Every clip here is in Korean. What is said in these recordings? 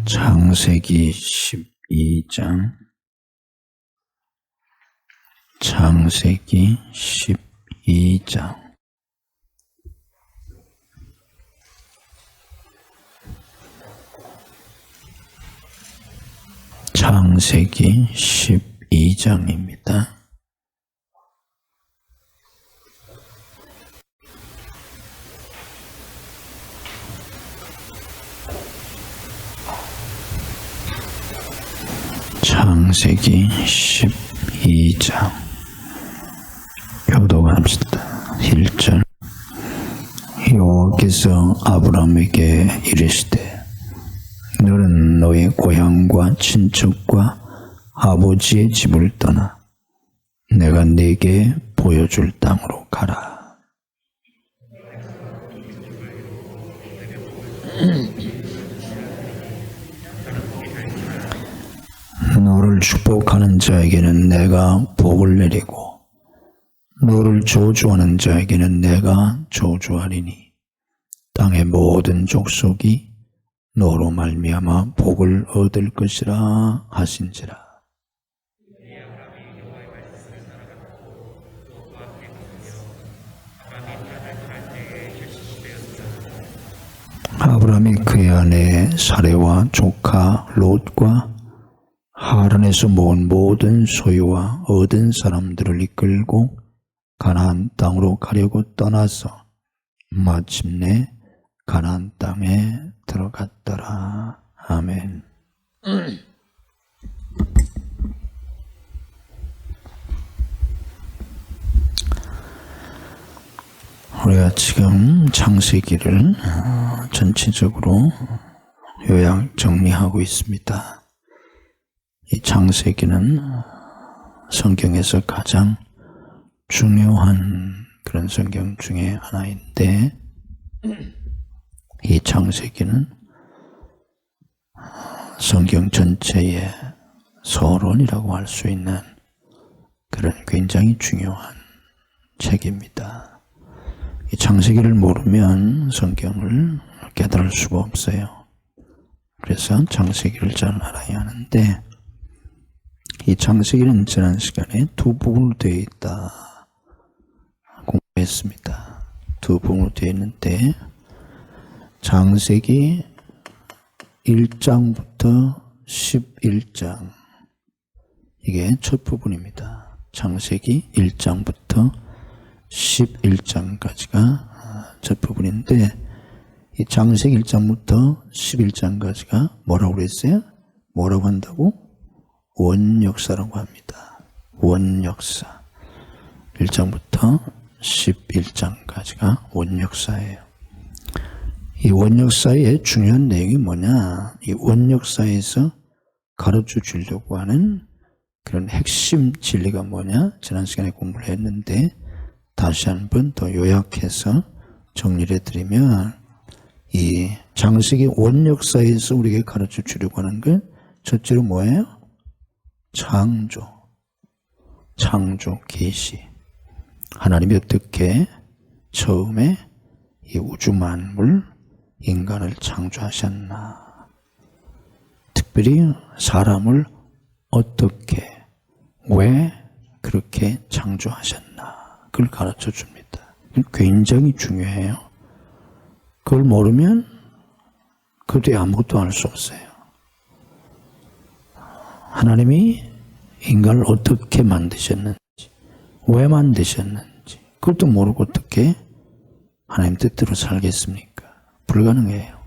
창세기 12장 창세기 12장 창세기 12장입니다. 창세기 12장 교독합시다. 1절 여호와께서 아브라함에게 이르시되 너는 너의 고향과 친척과 아버지의 집을 떠나 내가 네게 보여줄 땅으로 가라. 너를 축복하는 자에게는 내가 복을 내리고 너를 저주하는 자에게는 내가 저주하리니 땅의 모든 족속이 너로 말미암아 복을 얻을 것이라 하신지라. 아브라함이 그의 아내 사레와 조카 롯과 하란에서 모은 모든 소유와 얻은 사람들을 이끌고 가나안 땅으로 가려고 떠나서 마침내 가나안 땅에 들어갔더라. 아멘. 우리가 지금 창세기를 전체적으로 요약 정리하고 있습니다. 이 창세기는 성경에서 가장 중요한 그런 성경 중에 하나인데 이 창세기는 성경 전체의 서론이라고 할 수 있는 그런 굉장히 중요한 책입니다. 이 창세기를 모르면 성경을 깨달을 수가 없어요. 그래서 창세기를 잘 알아야 하는데 이 창세기는 지난 시간에 두 부분으로 되어 있다 공부했습니다. 두 부분으로 되어 있는데 창세기 1장부터 11장 이게 첫 부분입니다. 창세기 1장부터 11장까지가 첫 부분인데 이 창세기 1장부터 11장까지가 뭐라고 그랬어요? 뭐라고 한다고? 원역사라고 합니다. 원역사. 1장부터 11장까지가 원역사예요. 이 원역사의 중요한 내용이 뭐냐? 이 원역사에서 가르쳐 주려고 하는 그런 핵심 진리가 뭐냐? 지난 시간에 공부를 했는데 다시 한번 더 요약해서 정리를 해드리면 이 창세기 원역사에서 우리에게 가르쳐 주려고 하는 건 첫째로 뭐예요? 창조 계시. 하나님이 어떻게 처음에 이 우주 만물 인간을 창조하셨나. 특별히 사람을 어떻게 왜 그렇게 창조하셨나. 그걸 가르쳐 줍니다. 굉장히 중요해요. 그걸 모르면 그 뒤에 아무것도 알 수 없어요. 하나님이 인간을 어떻게 만드셨는지, 왜 만드셨는지, 그것도 모르고 어떻게 하나님 뜻대로 살겠습니까? 불가능해요.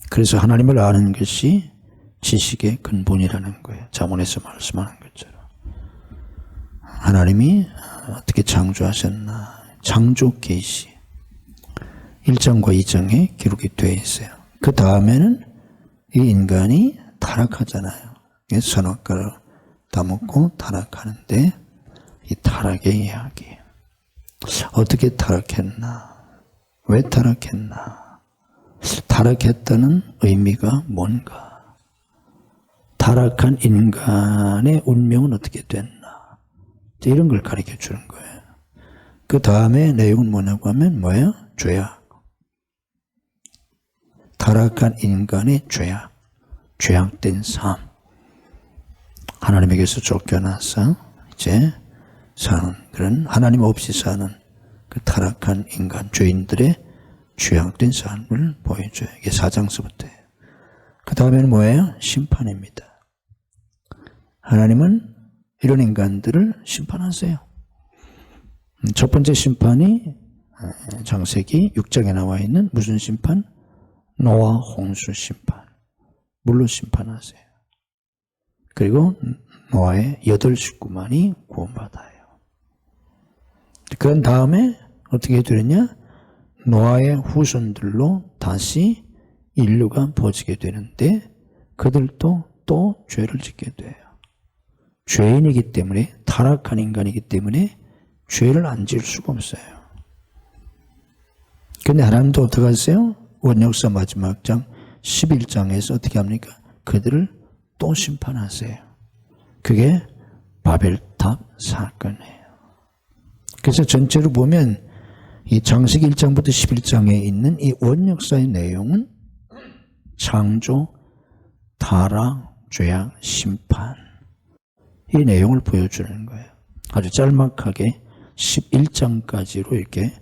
그래서 하나님을 아는 것이 지식의 근본이라는 거예요. 잠언에서 말씀하는 것처럼. 하나님이 어떻게 창조하셨나. 창조 계시. 1장과 2장에 기록이 되어 있어요. 그 다음에는 이 인간이 타락하잖아요. 선악과를 따먹고 타락하는데 이 타락의 이야기예요. 어떻게 타락했나? 왜 타락했나? 타락했다는 의미가 뭔가? 타락한 인간의 운명은 어떻게 됐나? 이런 걸 가르쳐 주는 거예요. 그 다음에 내용은 뭐냐고 하면 뭐예요? 죄악. 타락한 인간의 죄악. 죄악된 삶, 하나님에게서 쫓겨나서 이제 사는 그런 하나님 없이 사는 그 타락한 인간, 죄인들의 죄악된 삶을 보여줘요. 이게 4장서부터예요. 그 다음에는 뭐예요? 심판입니다. 하나님은 이런 인간들을 심판하세요. 첫 번째 심판이 창세기 6장에 나와 있는 무슨 심판? 노아 홍수 심판. 물로 심판하세요. 그리고 노아의 8식구만이 구원받아요. 그런 다음에 어떻게 되느냐? 노아의 후손들로 다시 인류가 퍼지게 되는데 그들도 또 죄를 짓게 돼요. 죄인이기 때문에, 타락한 인간이기 때문에 죄를 안 지을 수가 없어요. 그런데 하나님도 어떻게 하세요? 원역사 마지막 장 11장에서 어떻게 합니까? 그들을 또 심판하세요. 그게 바벨탑 사건이에요. 그래서 전체로 보면 이 창세기 1장부터 11장에 있는 이 원역사의 내용은 창조, 타락, 죄악, 심판 이 내용을 보여주는 거예요. 아주 짤막하게 11장까지로 이렇게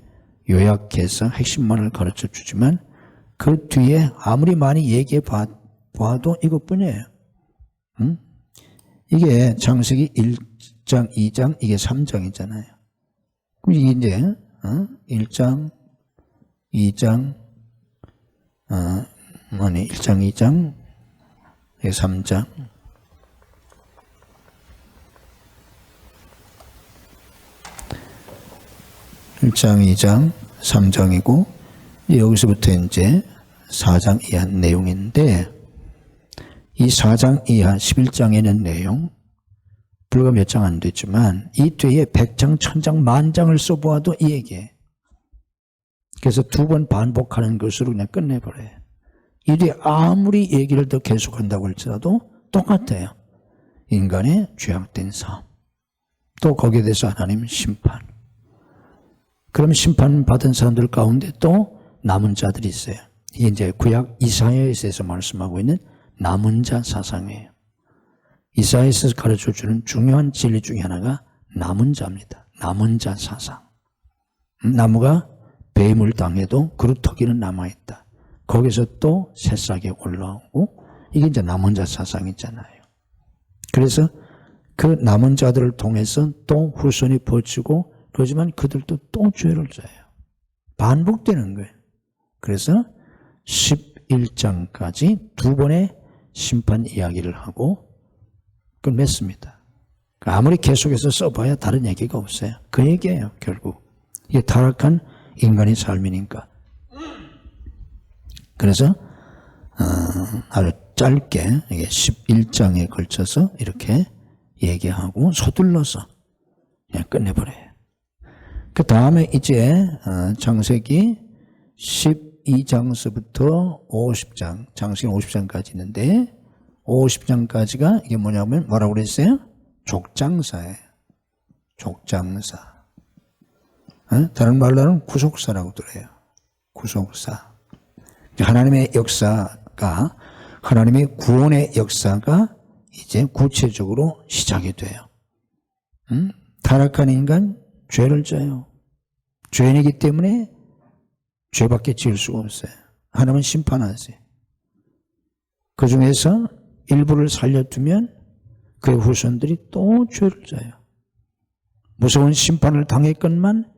요약해서 핵심만을 가르쳐 주지만 그 뒤에 아무리 많이 얘기해 봐도 이것뿐이에요. 이게 창세기 1장, 2장, 이게 3장이잖아요. 그럼 이게 이제 1장, 2장, 1장, 2장, 이게 3장. 일 장, 2장, 3장이고 여기서부터 이제 4장 이하 내용인데 이 4장 이하 11장에는 내용 불과 몇 장 안 됐지만 이 뒤에 100장, 1000장, 10,000장을 써보아도 이 얘기예요. 그래서 2번 반복하는 것으로 그냥 끝내버려요. 이 뒤에 아무리 얘기를 더 계속한다고 할지라도 똑같아요. 인간의 죄악된 삶, 또 거기에 대해서 하나님 심판. 그럼 심판받은 사람들 가운데 또 남은 자들이 있어요. 이게 이제 구약 이사야에서 말씀하고 있는 남은 자 사상이에요. 이사야에서 가르쳐주는 중요한 진리 중에 하나가 남은 자입니다. 남은 자 사상. 나무가 뱀을 당해도 그루터기는 남아있다. 거기서 또 새싹이 올라오고 이게 이제 남은 자 사상이잖아요. 그래서 그 남은 자들을 통해서 또 후손이 퍼지고 그러지만 그들도 또 죄를 져요. 반복되는 거예요. 그래서 11장까지 2번의 심판 이야기를 하고 끝냈습니다. 아무리 계속해서 써봐야 다른 얘기가 없어요. 그 얘기예요, 결국. 이게 타락한 인간의 삶이니까. 그래서 아주 짧게 이게 11장에 걸쳐서 이렇게 얘기하고 서둘러서 그냥 끝내버려요. 그 다음에 이제 창세기 12장서부터 50장, 창세기 50장까지 있는데 50장까지가 이게 뭐냐면 뭐라고 그랬어요? 족장사예요. 족장사. 다른 말로는 구속사라고 그래요. 구속사. 하나님의 역사가, 하나님의 구원의 역사가 이제 구체적으로 시작이 돼요. 타락한 인간 죄를 져요. 죄인이기 때문에 죄밖에 지을 수가 없어요. 하나님은 심판하세요. 그 중에서 일부를 살려두면 그의 후손들이 또 죄를 져요. 무서운 심판을 당했건만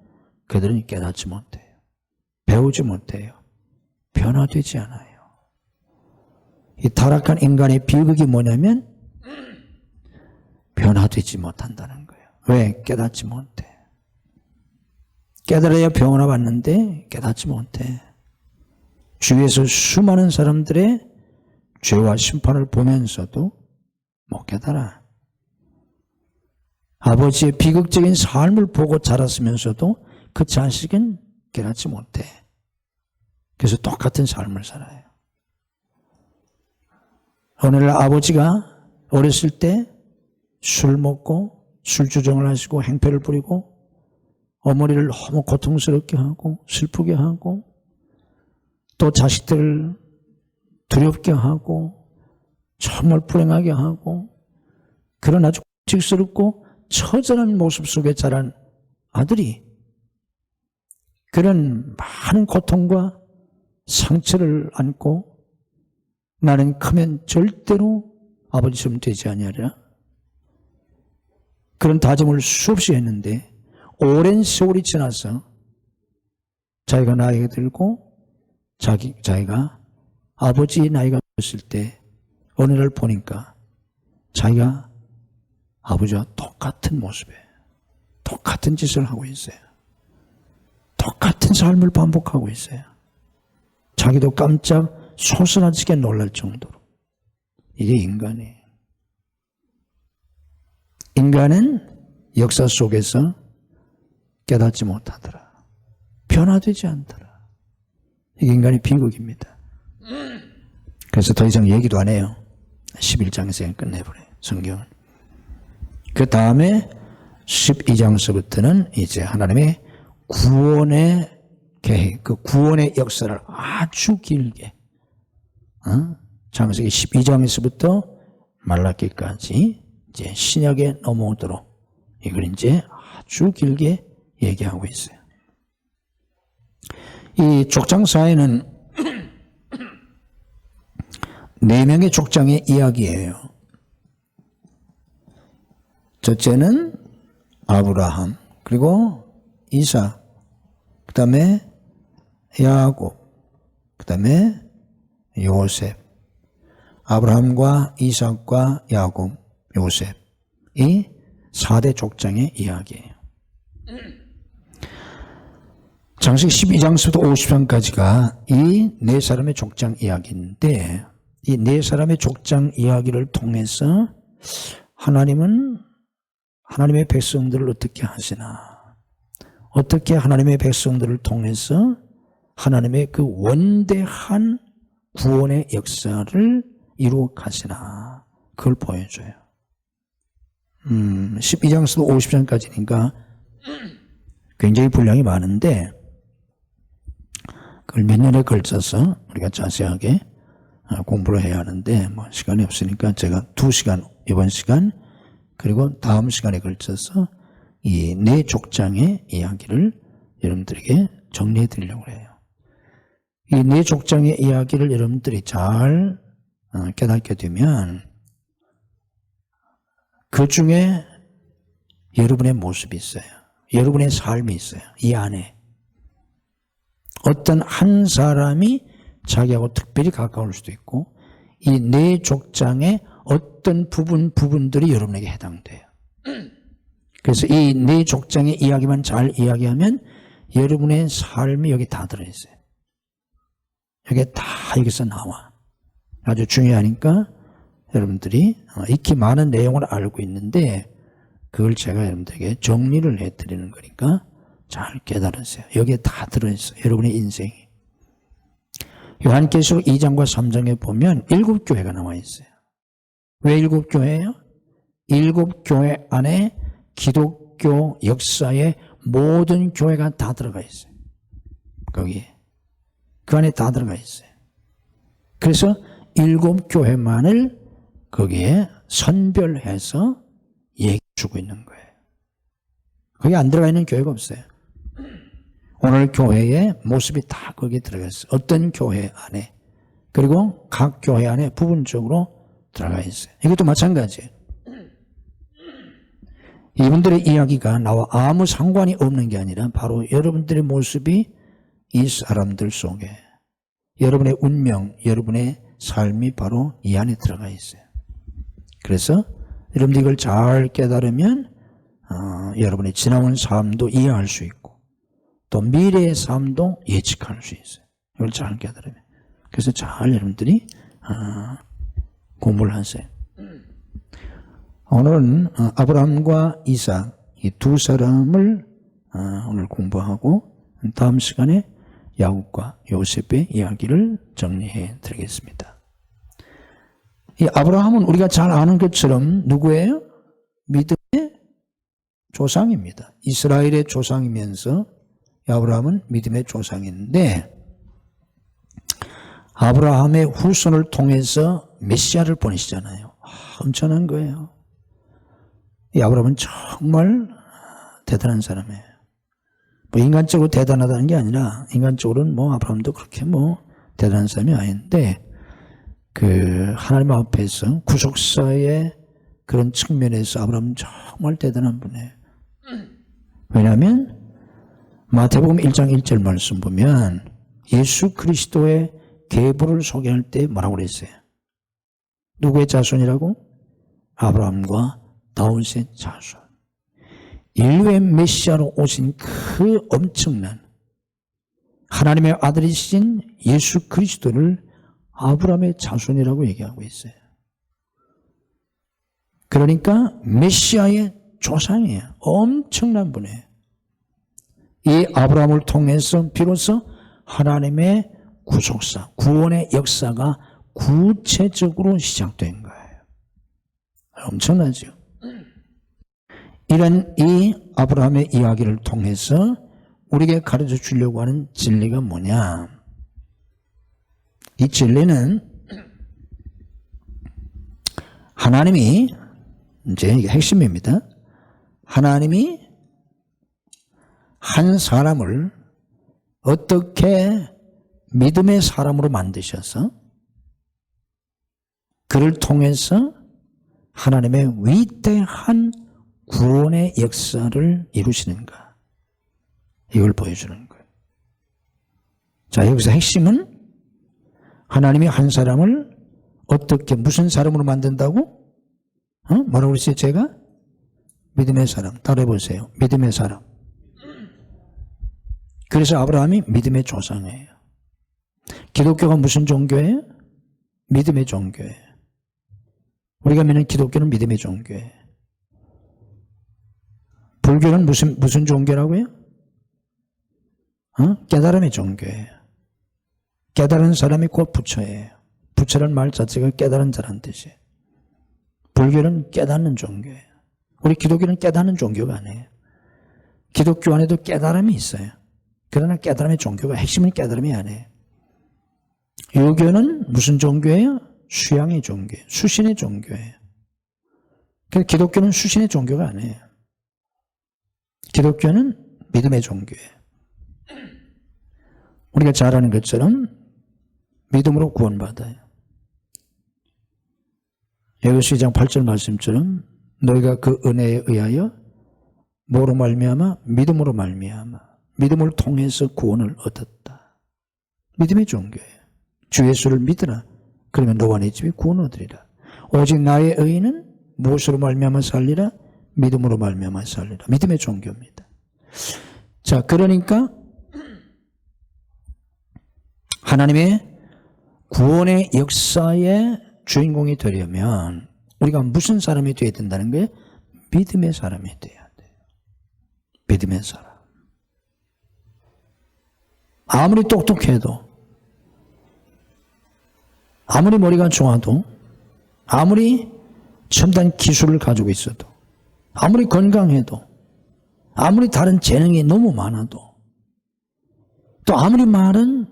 그들은 깨닫지 못해요. 배우지 못해요. 변화되지 않아요. 이 타락한 인간의 비극이 뭐냐면 변화되지 못한다는 거예요. 왜? 깨닫지 못해. 깨달아야 변화받는데 깨닫지 못해. 주위에서 수많은 사람들의 죄와 심판을 보면서도 못 깨달아. 아버지의 비극적인 삶을 보고 자랐으면서도 그 자식은 깨닫지 못해. 그래서 똑같은 삶을 살아요. 오늘날 아버지가 어렸을 때 술 먹고 술주정을 하시고 행패를 부리고 어머니를 너무 고통스럽게 하고 슬프게 하고 또 자식들을 두렵게 하고 정말 불행하게 하고 그런 아주 끔찍스럽고 처절한 모습 속에 자란 아들이 그런 많은 고통과 상처를 안고 나는 크면 절대로 아버지처럼 되지 아니하리라. 그런 다짐을 수없이 했는데 오랜 세월이 지나서 자기가 나이가 들고 자기가 아버지 나이가 들었을 때 어느 날 보니까 자기가 아버지와 똑같은 모습에 똑같은 짓을 하고 있어요. 똑같은 삶을 반복하고 있어요. 자기도 깜짝 소스라치게 놀랄 정도로. 이게 인간이에요. 인간은 역사 속에서 깨닫지 못하더라. 변화되지 않더라. 이게 인간의 비극입니다. 그래서 더 이상 얘기도 안 해요. 11장에서 끝내버려요. 성경은. 그 다음에 12장서부터는 이제 하나님의 구원의 계획, 그 구원의 역사를 아주 길게 창세기 12장에서부터 말라기까지 이제 신약에 넘어오도록 이걸 이제 아주 길게 얘기하고 있어요. 이 족장사에는 4명의 족장의 이야기예요. 첫째는 아브라함, 그리고 이삭, 그 다음에 야곱, 그 다음에 요셉. 아브라함과 이삭과 야곱, 요셉. 이 4대 족장의 이야기예요. 창세기 12장부터 50장까지가 이 4사람의 족장 이야기인데 이 4사람의 족장 이야기를 통해서 하나님은 하나님의 백성들을 어떻게 하시나, 어떻게 하나님의 백성들을 통해서 하나님의 그 원대한 구원의 역사를 이루어 가시나, 그걸 보여줘요. 12장에서 50장까지니까 굉장히 분량이 많은데 그걸 몇 년에 걸쳐서 우리가 자세하게 공부를 해야 하는데 뭐 시간이 없으니까 제가 2시간, 이번 시간 그리고 다음 시간에 걸쳐서 이 4족장의 이야기를 여러분들에게 정리해 드리려고 해요. 이 4족장의 이야기를 여러분들이 잘 깨닫게 되면 그 중에 여러분의 모습이 있어요. 여러분의 삶이 있어요. 이 안에 어떤 한 사람이 자기하고 특별히 가까울 수도 있고 이 4족장의 어떤 부분들이 여러분에게 해당돼요. 그래서 이 4족장의 이야기만 잘 이야기하면 여러분의 삶이 여기 다 들어있어요. 여기 다 여기서 나와. 아주 중요하니까 여러분들이 익히 많은 내용을 알고 있는데 그걸 제가 여러분들에게 정리를 해드리는 거니까 잘 깨달으세요. 여기에 다 들어있어요. 여러분의 인생이. 요한계시록 2장과 3장에 보면 7교회가 나와 있어요. 왜 7교회예요? 7교회 안에 기독교 역사의 모든 교회가 다 들어가 있어요. 거기에. 그 안에 다 들어가 있어요. 그래서 7교회만을 거기에 선별해서 얘기해 주고 있는 거예요. 거기 안 들어가 있는 교회가 없어요. 오늘 교회의 모습이 다 거기에 들어가 있어요. 어떤 교회 안에. 그리고 각 교회 안에 부분적으로 들어가 있어요. 이것도 마찬가지예요. 이분들의 이야기가 나와 아무 상관이 없는 게 아니라 바로 여러분들의 모습이 이 사람들 속에 여러분의 운명, 여러분의 삶이 바로 이 안에 들어가 있어요. 그래서 여러분들이 이걸 잘 깨달으면 여러분의 지나온 삶도 이해할 수 있고 또 미래의 삶도 예측할 수 있어요. 이걸 잘 깨달으면. 그래서 잘 여러분들이 공부를 하세요. 오늘은 아브라함과 이삭 이 2사람을 오늘 공부하고 다음 시간에 야곱과 요셉의 이야기를 정리해 드리겠습니다. 이 아브라함은 우리가 잘 아는 것처럼 누구예요? 믿음의 조상입니다. 이스라엘의 조상이면서 아브라함은 믿음의 조상인데 아브라함의 후손을 통해서 메시아를 보내시잖아요. 엄청난 거예요. 이 아브라함은 정말 대단한 사람이에요. 뭐 인간적으로 대단하다는 게 아니라 인간적으로는 뭐 아브라함도 그렇게 뭐 대단한 사람이 아닌데 그 하나님 앞에서 구속사의 그런 측면에서 아브라함은 정말 대단한 분이에요. 왜냐하면 마태복음 1장 1절 말씀 보면 예수 그리스도의 계보를 소개할 때 뭐라고 그랬어요? 누구의 자손이라고? 아브라함과 다윗의 자손. 인류의 메시아로 오신 그 엄청난 하나님의 아들이신 예수 그리스도를 아브라함의 자손이라고 얘기하고 있어요. 그러니까 메시아의 조상이에요. 엄청난 분이에요. 이 아브라함을 통해서 비로소 하나님의 구속사, 구원의 역사가 구체적으로 시작된 거예요. 엄청나죠? 이런 이 아브라함의 이야기를 통해서 우리에게 가르쳐 주려고 하는 진리가 뭐냐? 이 진리는 하나님이, 이제 이게 핵심입니다. 하나님이 한 사람을 어떻게 믿음의 사람으로 만드셔서 그를 통해서 하나님의 위대한 구원의 역사를 이루시는가, 이걸 보여주는 거예요. 자, 여기서 핵심은 하나님이 한 사람을 어떻게 무슨 사람으로 만든다고? 뭐라고 그랬어요 제가? 믿음의 사람. 따라해보세요. 믿음의 사람. 그래서 아브라함이 믿음의 조상이에요. 기독교가 무슨 종교예요? 믿음의 종교예요. 우리가 믿는 기독교는 믿음의 종교예요. 불교는 무슨 종교라고요? 깨달음의 종교예요. 깨달은 사람이 곧 부처예요. 부처라는 말 자체가 깨달은 자라는 뜻이에요. 불교는 깨닫는 종교예요. 우리 기독교는 깨닫는 종교가 아니에요. 기독교 안에도 깨달음이 있어요. 그러나 깨달음의 종교가 핵심은 깨달음이 아니에요. 유교는 무슨 종교예요? 수양의 종교예요. 수신의 종교예요. 그래서 기독교는 수신의 종교가 아니에요. 기독교는 믿음의 종교예요. 우리가 잘 아는 것처럼 믿음으로 구원받아요. 에베소 2장 8절 말씀처럼 너희가 그 은혜에 의하여 뭐로 말미암아? 믿음으로 말미암아. 믿음을 통해서 구원을 얻었다. 믿음의 종교예요. 주 예수를 믿으라. 그러면 너와 네 집이 구원을 얻으리라. 오직 나의 의인은 무엇으로 말미암아 살리라? 믿음으로 말미암아 살리라. 믿음의 종교입니다. 자, 그러니까 하나님의 구원의 역사의 주인공이 되려면 우리가 무슨 사람이 되어야 된다는 거예요? 믿음의 사람이 되어야 돼요. 믿음의 사람. 아무리 똑똑해도, 아무리 머리가 좋아도, 아무리 첨단 기술을 가지고 있어도, 아무리 건강해도, 아무리 다른 재능이 너무 많아도, 또 아무리 많은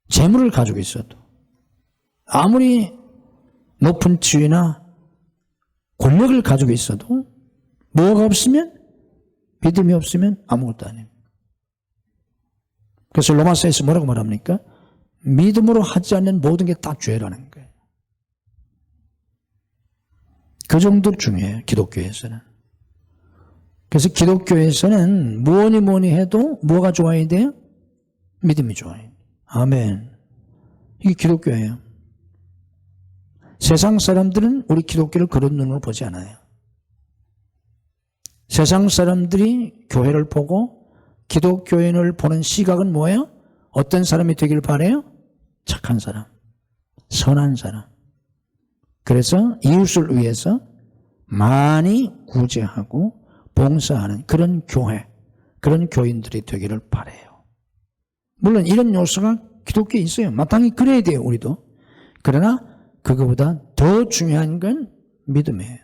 재물을 가지고 있어도, 아무리 높은 지위나 권력을 가지고 있어도 뭐가 없으면, 믿음이 없으면 아무것도 아닙니다. 그래서 로마서에서 뭐라고 말합니까? 믿음으로 하지 않는 모든 게 다 죄라는 거예요. 그 정도로 중요해요, 기독교에서는. 그래서 기독교에서는 뭐니 해도 뭐가 좋아야 돼요? 믿음이 좋아야 돼요. 아멘. 이게 기독교예요. 세상 사람들은 우리 기독교를 그런 눈으로 보지 않아요. 세상 사람들이 교회를 보고 기독교인을 보는 시각은 뭐예요? 어떤 사람이 되길 바라요? 착한 사람, 선한 사람. 그래서 이웃을 위해서 많이 구제하고 봉사하는 그런 교회, 그런 교인들이 되기를 바라요. 물론 이런 요소가 기독교에 있어요. 마땅히 그래야 돼요, 우리도. 그러나 그거보다 더 중요한 건 믿음이에요.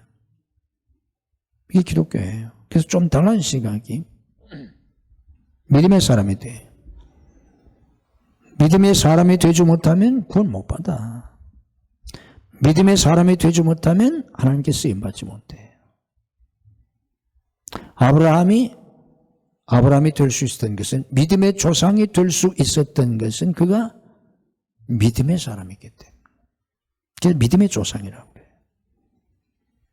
이게 기독교예요. 그래서 좀 달라진 시각이 믿음의 사람이 돼. 믿음의 사람이 되지 못하면 구원 못 받아. 믿음의 사람이 되지 못하면 하나님께 쓰임받지 못해요. 아브라함이 될 수 있었던 것은, 믿음의 조상이 될 수 있었던 것은 그가 믿음의 사람이기 때문에. 그래서 믿음의 조상이라고 그래요.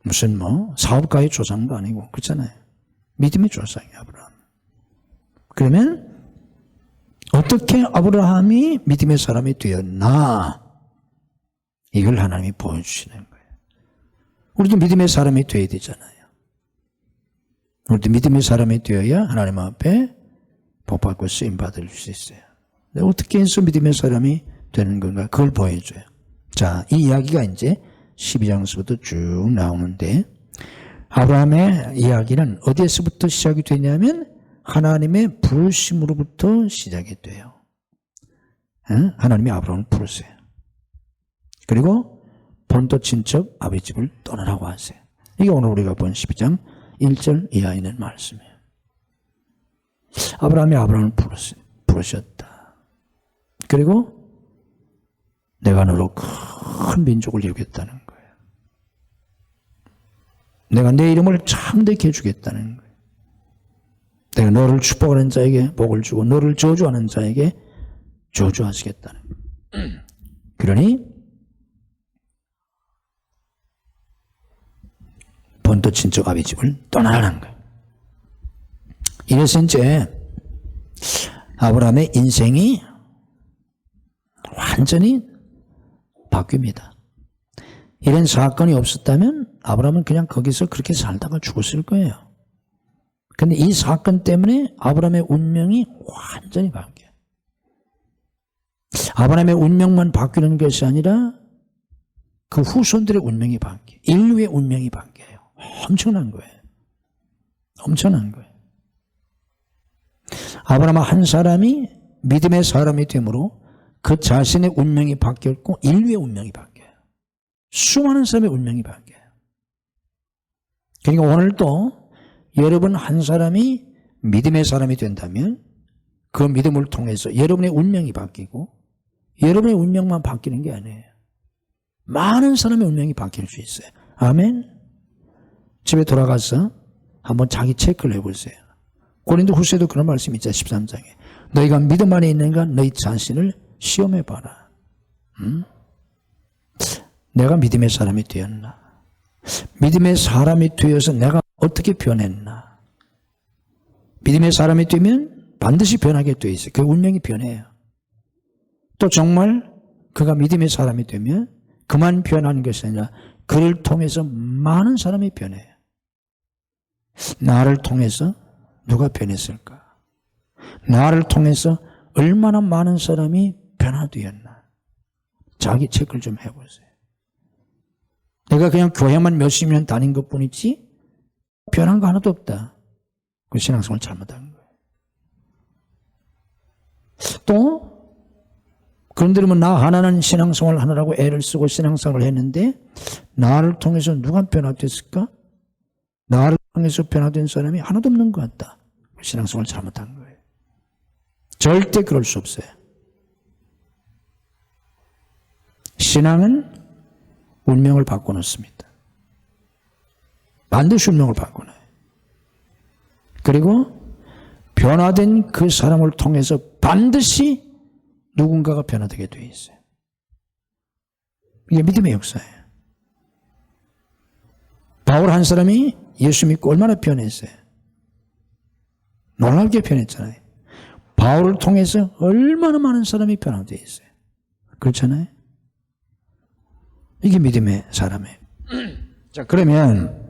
무슨 사업가의 조상도 아니고 그렇잖아요. 믿음의 조상이에요, 아브라함. 그러면 어떻게 아브라함이 믿음의 사람이 되었나? 이걸 하나님이 보여주시는 거예요. 우리도 믿음의 사람이 되어야 되잖아요. 우리도 믿음의 사람이 되어야 하나님 앞에 복받고 쓰임받을 수 있어요. 어떻게 해서 믿음의 사람이 되는 건가? 그걸 보여줘요. 자, 이 이야기가 이제 12장에서부터 쭉 나오는데, 아브라함의 이야기는 어디에서부터 시작이 되냐면 하나님의 부르심으로부터 시작이 돼요. 하나님이 아브라함을 부르세요. 그리고 본토 친척 아비 집을 떠나라고 하세요. 이게 오늘 우리가 본 12장 1절 이하에 있는 말씀이에요. 아브라함이 아브라함을 부르셨다. 그리고 내가 너로 큰 민족을 이루겠다는 거예요. 내가 내 이름을 창대케 해주겠다는 거예요. 내가 너를 축복하는 자에게 복을 주고 너를 저주하는 자에게 저주하시겠다는 거예요. 그러니 본토 친척 아비 집을 떠나라는 거예요. 이래서 이제 아브라함의 인생이 완전히 바뀝니다. 이런 사건이 없었다면 아브라함은 그냥 거기서 그렇게 살다가 죽었을 거예요. 그런데 이 사건 때문에 아브라함의 운명이 완전히 바뀌어요. 아브라함의 운명만 바뀌는 것이 아니라 그 후손들의 운명이 바뀌어요. 인류의 운명이 바뀌어요. 엄청난 거예요. 엄청난 거예요. 아브라함 한 사람이 믿음의 사람이 되므로 그 자신의 운명이 바뀌었고 인류의 운명이 바뀌어요. 수많은 사람의 운명이 바뀌어요. 그러니까 오늘도 여러분 한 사람이 믿음의 사람이 된다면 그 믿음을 통해서 여러분의 운명이 바뀌고 여러분의 운명만 바뀌는 게 아니에요. 많은 사람의 운명이 바뀔 수 있어요. 아멘. 집에 돌아가서 한번 자기 체크를 해보세요. 고린도 후서에도 그런 말씀이 있잖아요. 13장에. 너희가 믿음 안에 있는가 너희 자신을 시험해봐라. 내가 믿음의 사람이 되었나? 믿음의 사람이 되어서 내가 어떻게 변했나? 믿음의 사람이 되면 반드시 변하게 돼 있어요. 그 운명이 변해요. 또 정말 그가 믿음의 사람이 되면 그만 변하는 것이 아니라 그를 통해서 많은 사람이 변해요. 나를 통해서 누가 변했을까? 나를 통해서 얼마나 많은 사람이 변화되었나? 자기 체크를 좀 해보세요. 내가 그냥 교회만 몇십 년 다닌 것뿐이지 변한 거 하나도 없다. 그 신앙생활 잘못한 거예요. 또 그런데 그러면 나 하나는 신앙생활 하느라고 애를 쓰고 신앙생활을 했는데 나를 통해서 누가 변화됐을까? 나를 통해서 변화된 사람이 하나도 없는 것 같다. 신앙생활 잘못한 거예요. 절대 그럴 수 없어요. 신앙은 운명을 바꿔놓습니다. 반드시 운명을 바꿔놔요. 그리고 변화된 그 사람을 통해서 반드시 누군가가 변화되게 되어 있어요. 이게 믿음의 역사예요. 바울 한 사람이 예수 믿고 얼마나 변했어요. 놀랍게 변했잖아요. 바울을 통해서 얼마나 많은 사람이 변화되어 있어요. 그렇잖아요. 이게 믿음의 사람이에요. 자, 그러면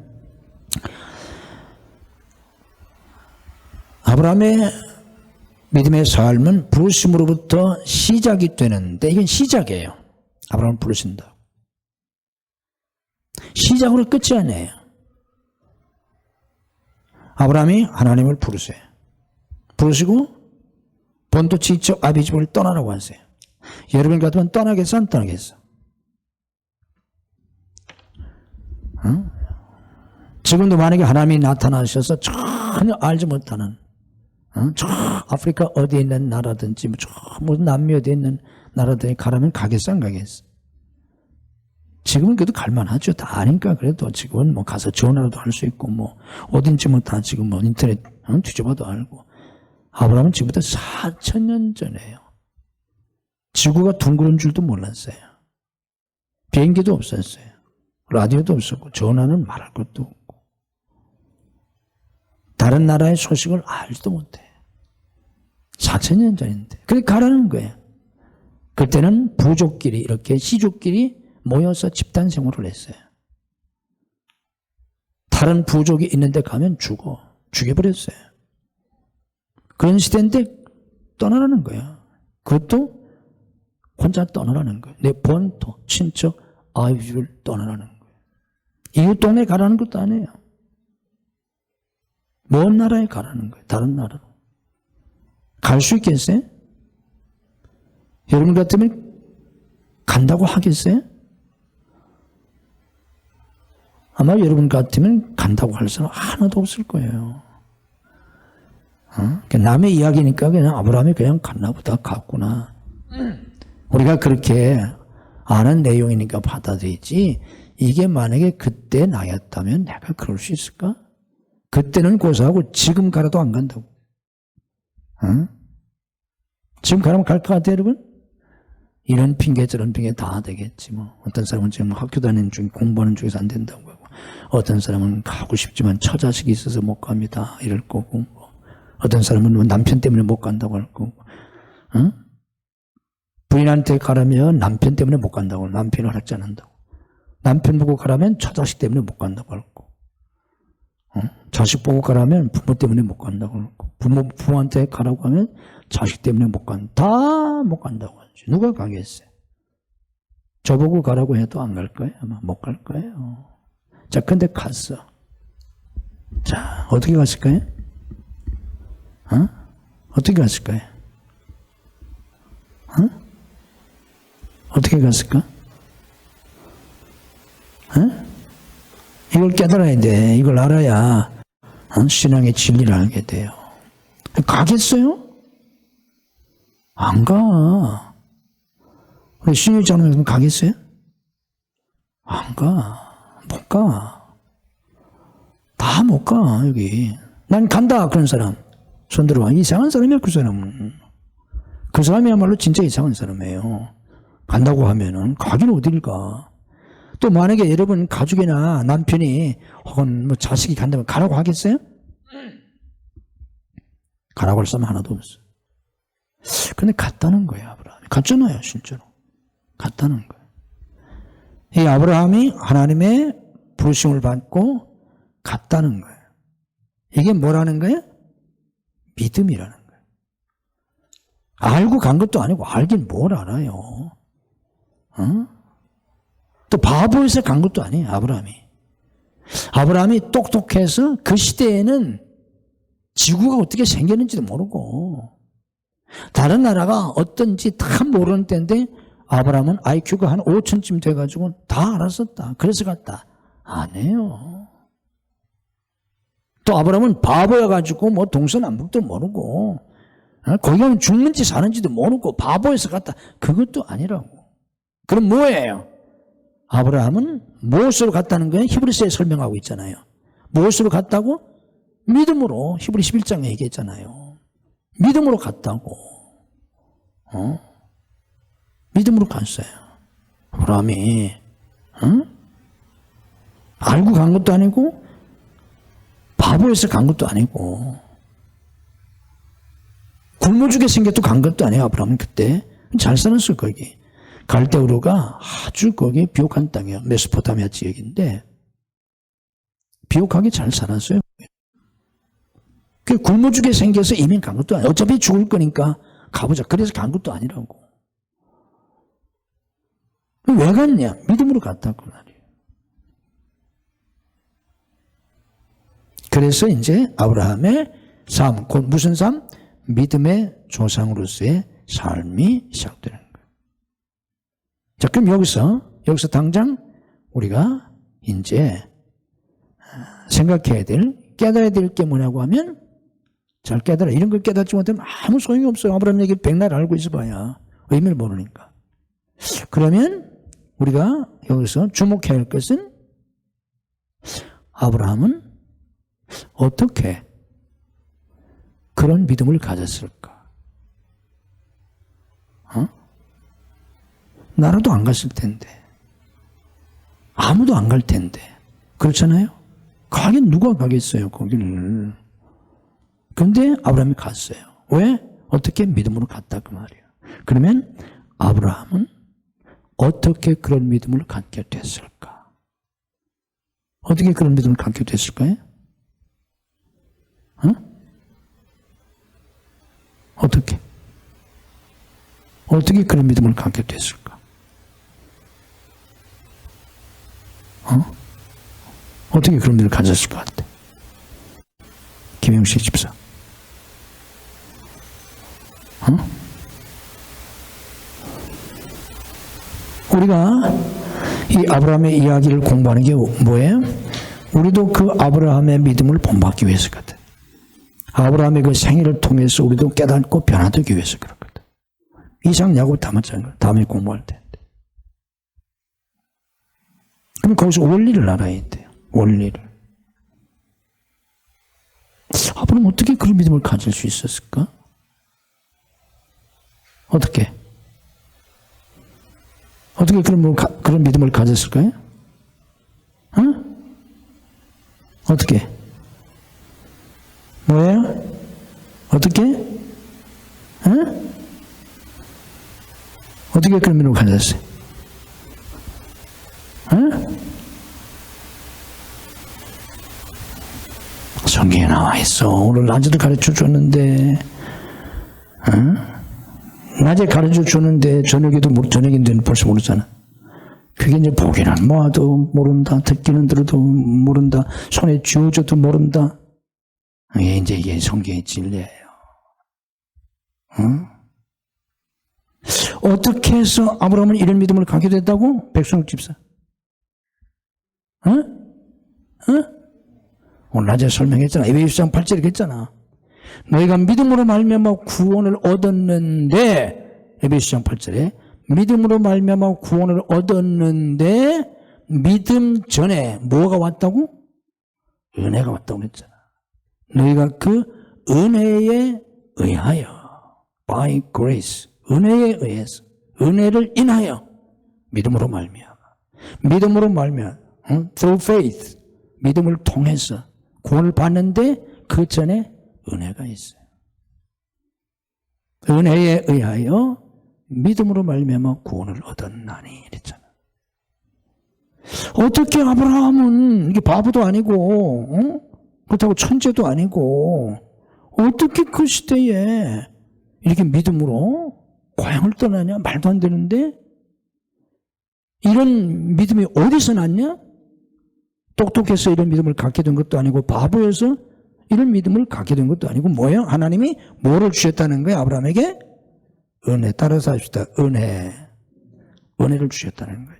아브라함의 믿음의 삶은 부르심으로부터 시작이 되는데 이건 시작이에요. 아브라함을 부르신다. 시작으로 끝이 아니에요. 아브라함이 하나님을 부르세요. 부르시고 본토 친척 아비 집을 떠나라고 하세요. 여러분 같으면 떠나겠어 안 떠나겠어? 지금도 만약에 하나님이 나타나셔서 전혀 알지 못하는 저 아프리카 어디에 있는 나라든지 저 무슨 남미 어디에 있는 나라든지 가라면 가겠어 안 가겠어? 지금은 그래도 갈만하죠. 다 아니까 그래도 지금은 뭐 가서 전화라도 할 수 있고 뭐 어딘지 뭐 다 지금 뭐 인터넷 뒤져봐도 알고. 아브라함은 지금부터 4,000년 전에요. 지구가 둥그런 줄도 몰랐어요. 비행기도 없었어요. 라디오도 없었고 전화는 말할 것도 없고 다른 나라의 소식을 알지도 못해. 4,000년 전인데. 그래 가라는 거예요. 그때는 부족끼리 이렇게 시족끼리 모여서 집단 생활을 했어요. 다른 부족이 있는데 가면 죽여버렸어요. 그런 시대인데 떠나라는 거야. 그것도 혼자 떠나라는 거예요. 내 본토, 친척, 아이를 떠나라는 거예요. 이웃 동네 가라는 것도 아니에요. 먼 나라에 가라는 거예요. 다른 나라로. 갈 수 있겠어요? 여러분 같으면 간다고 하겠어요? 아마 여러분 같으면 간다고 할 사람 하나도 없을 거예요. 남의 이야기니까 그냥 아브라함이 그냥 갔나 보다 갔구나. 우리가 그렇게 아는 내용이니까 받아들이지 이게 만약에 그때 나였다면 내가 그럴 수 있을까? 그때는 고사하고 지금 가라도 안 간다고. 지금 가라면 갈 것 같아요, 여러분? 이런 핑계 저런 핑계 다 되겠지 뭐. 어떤 사람은 지금 학교 다니는 중 공부하는 중에서 안 된다고 하고 어떤 사람은 가고 싶지만 처자식이 있어서 못 갑니다 이럴 거고 뭐. 어떤 사람은 뭐 남편 때문에 못 간다고 할 거고 부인한테 가라면 남편 때문에 못 간다고 남편을 허락지 않는다고 남편 보고 가라면 처자식 때문에 못 간다고 할 거고 자식 보고 가라면 부모 때문에 못 간다고 할 거고 부모한테 가라고 하면 자식 때문에 못 간다. 다 못 간다고 하지. 누가 가겠어요? 저보고 가라고 해도 안 갈 거예요. 아마 못 갈 거예요. 자, 근데 갔어. 자, 어떻게 갔을까요? 어떻게 갔을까요? 어떻게 갔을까? 이걸 깨달아야 돼. 이걸 알아야 신앙의 진리를 알게 돼요. 가겠어요? 안 가. 우리 신유장로님 가겠어요? 안 가. 못 가. 다 못 가, 여기. 난 간다, 그런 사람. 손 들어봐. 이상한 사람이야, 그 사람은. 그 사람이야말로 진짜 이상한 사람이에요. 간다고 하면은, 가긴 어딜 가. 또 만약에 여러분 가족이나 남편이 혹은 뭐 자식이 간다면 가라고 하겠어요? 가라고 할 사람 하나도 없어. 근데 갔다는 거예요, 아브라함이. 갔잖아요, 실제로. 갔다는 거예요. 이 아브라함이 하나님의 부르심을 받고 갔다는 거예요. 이게 뭐라는 거예요? 믿음이라는 거예요. 알고 간 것도 아니고 알긴 뭘 알아요. 또 바보에서 간 것도 아니에요, 아브라함이. 아브라함이 똑똑해서 그 시대에는 지구가 어떻게 생겼는지도 모르고 다른 나라가 어떤지 다 모르는 때인데 아브라함은 IQ가 한 5천쯤 돼가지고 다 알았었다. 그래서 갔다. 아니에요. 또 아브라함은 바보여가지고 뭐 동서남북도 모르고 거기 가면 죽는지 사는지도 모르고 바보에서 갔다. 그것도 아니라고. 그럼 뭐예요? 아브라함은 무엇으로 갔다는 거예요? 히브리서에 설명하고 있잖아요. 무엇으로 갔다고? 믿음으로. 히브리 11장에 얘기했잖아요. 믿음으로 갔다고. 믿음으로 갔어요. 아브라함이 알고 간 것도 아니고 바보에서 간 것도 아니고 굶어 죽게 생겨도 간 것도 아니에요. 아브라함은 그때 잘 살았어요. 거기 갈대우르가 아주 거기 비옥한 땅이에요. 메소포타미아 지역인데 비옥하게 잘 살았어요. 그 굶어 죽게 생겨서 이민 간 것도 아니에요. 어차피 죽을 거니까 가보자. 그래서 간 것도 아니라고. 왜 갔냐? 믿음으로 갔다고 말이에요. 그래서 이제 아브라함의 삶, 곧 무슨 삶? 믿음의 조상으로서의 삶이 시작되는 거예요. 자, 그럼 여기서 당장 우리가 이제 생각해야 될, 깨달아야 될 게 뭐냐고 하면 잘 깨달아. 이런 걸 깨닫지 못하면 아무 소용이 없어요. 아브라함 얘기 백날 알고 있어 봐야 의미를 모르니까. 그러면 우리가 여기서 주목해야 할 것은 아브라함은 어떻게 그런 믿음을 가졌을까? 나라도 안 갔을 텐데, 아무도 안 갈 텐데, 그렇잖아요? 가긴 누가 가겠어요, 거기를. 그런데 아브라함이 갔어요. 왜? 어떻게? 믿음으로 갔다 그 말이에요. 그러면 아브라함은 어떻게 그런 믿음을 갖게 됐을까? 어떻게 그런 믿음을 갖게 됐을까요? 어떻게 그런 믿음을 갖게 됐을까? 어떻게 그런 믿음을 가졌을 것 같아? 김영식 집사. 우리가 이 아브라함의 이야기를 공부하는 게 뭐예요? 우리도 그 아브라함의 믿음을 본받기 위해서거든. 아브라함의 그 생애를 통해서 우리도 깨닫고 변화되기 위해서 그렇거든. 이삭, 야곱 다 마찬가지야. 다음에 공부할 텐데. 그럼 거기서 원리를 알아야 돼요. 원리를. 아브라함 어떻게 그런 믿음을 가질 수 있었을까? 어떻게 그런 믿음을 가졌을까요? 어떻게? 뭐예요? 어떻게? 어떻게 그런 믿음을 가졌어요? 성경에 나와 있어. 오늘 낮에도 가르쳐 줬는데, 낮에 가르쳐 줬는데 저녁인데 벌써 모르잖아. 그게 이제 보기는 뭐도 모른다, 듣기는 들어도 모른다, 손에 쥐어줘도 모른다. 이게 성경의 진리예요. 어떻게 해서 아브라함은 이런 믿음을 갖게 됐다고? 백성욱 집사. 오늘 낮에 설명했잖아. 에베소서 8절에 했잖아. 너희가 믿음으로 말미암아 구원을 얻었는데, 에베소서 8절에 믿음으로 말미암아 구원을 얻었는데 믿음 전에 뭐가 왔다고? 은혜가 왔다고 그랬잖아. 너희가 그 은혜에 의하여, by grace, 은혜에 의해서, 은혜를 인하여 믿음으로 말미암아, through faith, 믿음을 통해서 구원을 받는데 그 전에 은혜가 있어요. 은혜에 의하여 믿음으로 말미암아 구원을 얻었나니 이랬잖아. 어떻게 아브라함은 이게 바보도 아니고 그렇다고 천재도 아니고 어떻게 그 시대에 이렇게 믿음으로 고향을 떠나냐? 말도 안 되는데 이런 믿음이 어디서 났냐? 똑똑해서 이런 믿음을 갖게 된 것도 아니고 바보여서 이런 믿음을 갖게 된 것도 아니고 뭐예요? 하나님이 뭐를 주셨다는 거예요? 아브라함에게? 은혜. 따라서 합시다. 은혜를 주셨다는 거예요.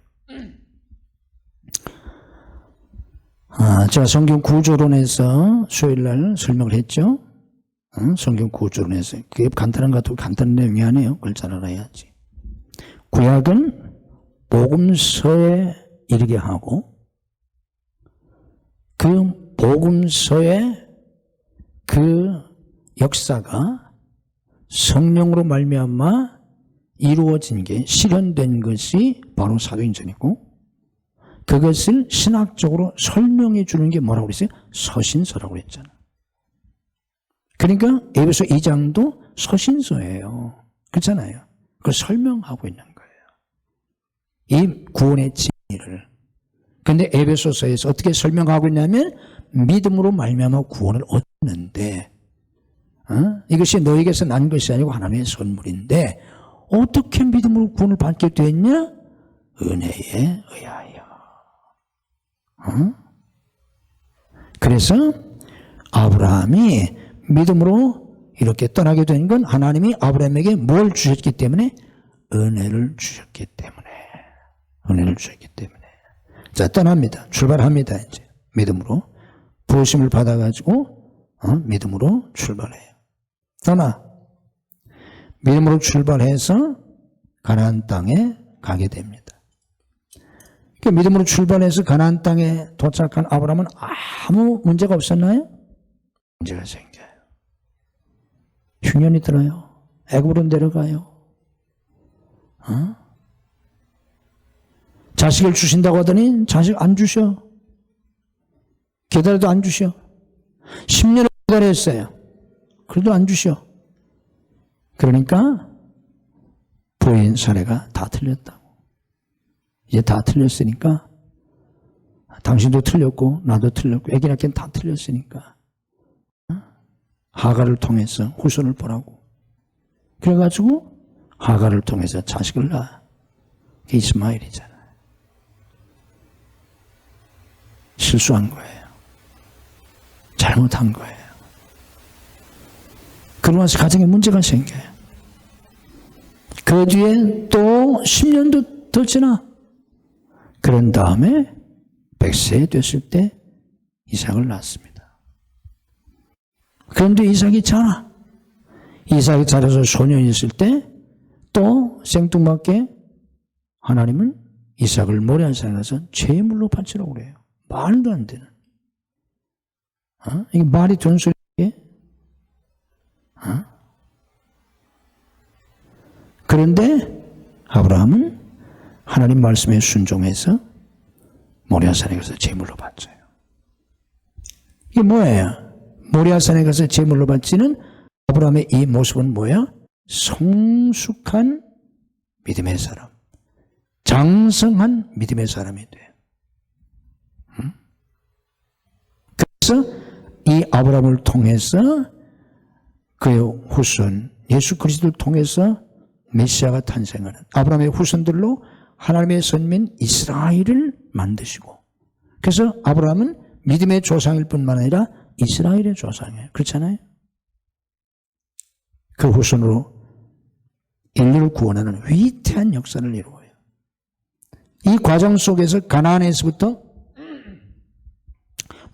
제가 성경 구조론에서 수요일날 설명을 했죠. 성경 구조론에서. 그게 간단한 것 같고 간단한 내용이 아니에요. 그걸 잘 알아야지. 구약은 복음서에 이르게 하고 그 복음서의 그 역사가 성령으로 말미암아 이루어진 게 실현된 것이 바로 사도행전이고 그것을 신학적으로 설명해 주는 게 뭐라고 그랬어요? 서신서라고 그랬잖아. 그러니까 에베소 2장도 서신서예요. 그렇잖아요. 그걸 설명하고 있는 거예요. 이 구원의 진리를. 그런데 에베소서에서 어떻게 설명하고 있냐면 믿음으로 말미암아 구원을 얻는데 이것이 너에게서 난 것이 아니고 하나님의 선물인데 어떻게 믿음으로 구원을 받게 됐냐? 은혜에 의하여. 그래서 아브라함이 믿음으로 이렇게 떠나게 된 건 하나님이 아브라함에게 뭘 주셨기 때문에? 은혜를 주셨기 때문에. 은혜를 주셨기 때문에. 자, 떠납니다. 출발합니다. 이제 믿음으로 부르심을 받아가지고 믿음으로 출발해요. 떠나 믿음으로 출발해서 가나안 땅에 가게 됩니다. 그 믿음으로 출발해서 가나안 땅에 도착한 아브라함은 아무 문제가 없었나요? 문제가 생겨요. 흉년이 들어요. 애굽으로 내려가요. 자식을 주신다고 하더니 자식 안 주셔. 기다려도 안 주셔. 10년을 기다렸어요. 그래도 안 주셔. 그러니까 부인 사례가 다 틀렸다고. 이제 다 틀렸으니까 당신도 틀렸고 나도 틀렸고 애기 낳기엔 다 틀렸으니까 하갈을 통해서 후손을 보라고. 그래가지고 하갈을 통해서 자식을 낳아. 그게 이스마엘이잖아요. 실수한 거예요. 잘못한 거예요. 그러면서 가정에 문제가 생겨요. 그 뒤에 또 10년도 더 지나. 그런 다음에 100세 됐을 때 이삭을 낳았습니다. 그런데 이삭이 자라. 이삭이 자라서 소년이 있을 때 또 생뚱맞게 하나님은 이삭을 모리아산에 가서 제물로 바치라고 그래요. 말도 안 되는. 이게 말이 되는 소리에? 그런데 아브라함은 하나님 말씀에 순종해서 모리아산에 가서 제물로 바쳐요. 이게 뭐예요? 모리아산에 가서 제물로 바치는 아브라함의 이 모습은 뭐야? 성숙한 믿음의 사람, 장성한 믿음의 사람이 돼요. 그래서 이 아브라함을 통해서 그의 후손 예수 그리스도를 통해서 메시아가 탄생하는 아브라함의 후손들로 하나님의 선민 이스라엘을 만드시고, 그래서 아브라함은 믿음의 조상일 뿐만 아니라 이스라엘의 조상이에요. 그렇잖아요? 그 후손으로 인류를 구원하는 위대한 역사를 이루어요. 이 과정 속에서 가나안에서부터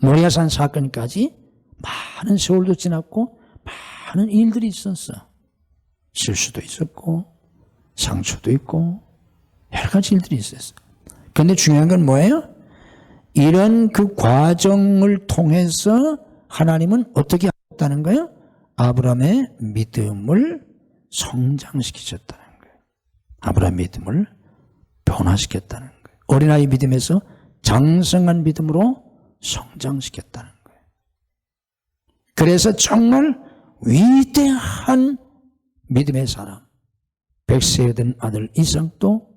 모리아산 사건까지 많은 세월도 지났고 많은 일들이 있었어. 실수도 있었고 상처도 있고 여러 가지 일들이 있었어. 그런데 중요한 건 뭐예요? 이런 그 과정을 통해서 하나님은 어떻게 하셨다는 거예요? 아브라함의 믿음을 성장시키셨다는 거예요. 아브라함의 믿음을 변화시켰다는 거예요. 어린아이 믿음에서 장성한 믿음으로 성장시켰다는 거예요. 그래서 정말 위대한 믿음의 사람, 100세에 된 아들 이삭도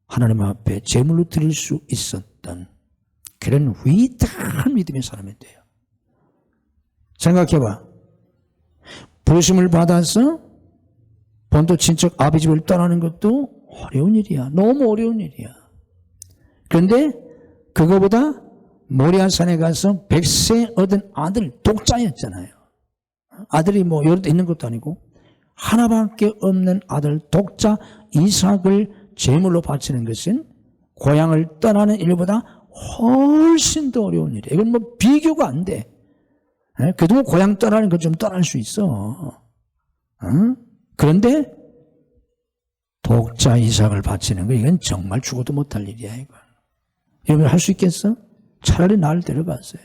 하나님 앞에 제물로 드릴 수 있었던 그런 위대한 믿음의 사람이 돼요. 생각해봐. 부르심을 받아서 본토 친척 아비 집을 떠나는 것도 어려운 일이야. 너무 어려운 일이야. 그런데 그거보다 모리아산에 가서 100세 얻은 아들 독자였잖아요. 아들이 뭐 여러 대 있는 것도 아니고 하나밖에 없는 아들 독자 이삭을 제물로 바치는 것은 고향을 떠나는 일보다 훨씬 더 어려운 일이에요. 이건 뭐 비교가 안 돼. 그래도 고향 떠나는 건 좀 떠날 수 있어. 그런데 독자 이삭을 바치는 거 이건 정말 죽어도 못할 일이야. 이건. 여러분 할 수 있겠어? 차라리 나를 데려갔어요.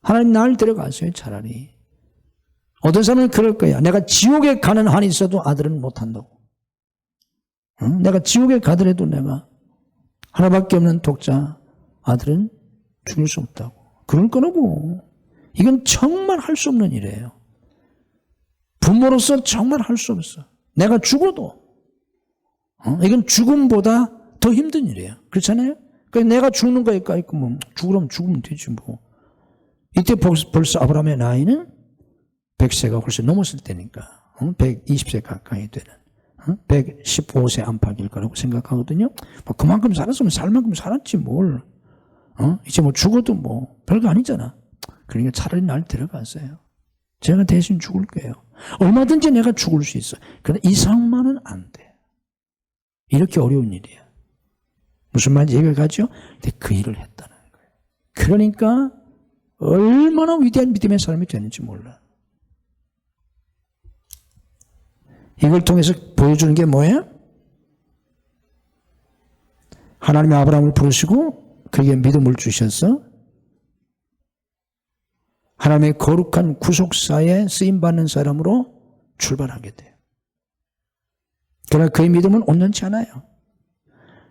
하나님 나를 데려갔어요. 차라리. 어떤 사람은 그럴 거야. 내가 지옥에 가는 한이 있어도 아들은 못한다고. 내가 지옥에 가더라도 내가 하나밖에 없는 독자 아들은 죽일 수 없다고. 그럴 거라고. 이건 정말 할 수 없는 일이에요. 부모로서 정말 할 수 없어. 내가 죽어도. 이건 죽음보다 더 힘든 일이에요. 그렇잖아요? 그러니까 내가 죽는 거니까 뭐 죽으면 죽으면 되지 뭐. 이때 벌써 아브라함의 나이는 100세가 훨씬 넘었을 때니까 120세 가까이 되는 115세 안팎일 거라고 생각하거든요. 뭐 그만큼 살았으면 살 만큼 살았지 뭘. 이제 뭐 죽어도 뭐 별거 아니잖아. 그러니까 차라리 날 데려갔어요. 제가 대신 죽을게요. 얼마든지 내가 죽을 수 있어. 그런데 이상만은 안 돼. 이렇게 어려운 일이야. 무슨 말인지 이해가 가죠? 근데 그 일을 했다는 거예요. 그러니까 얼마나 위대한 믿음의 사람이 되는지 몰라. 이걸 통해서 보여주는 게 뭐예요? 하나님이 아브라함을 부르시고 그에게 믿음을 주셔서 하나님의 거룩한 구속사에 쓰임받는 사람으로 출발하게 돼요. 그러나 그의 믿음은 온전치 않아요.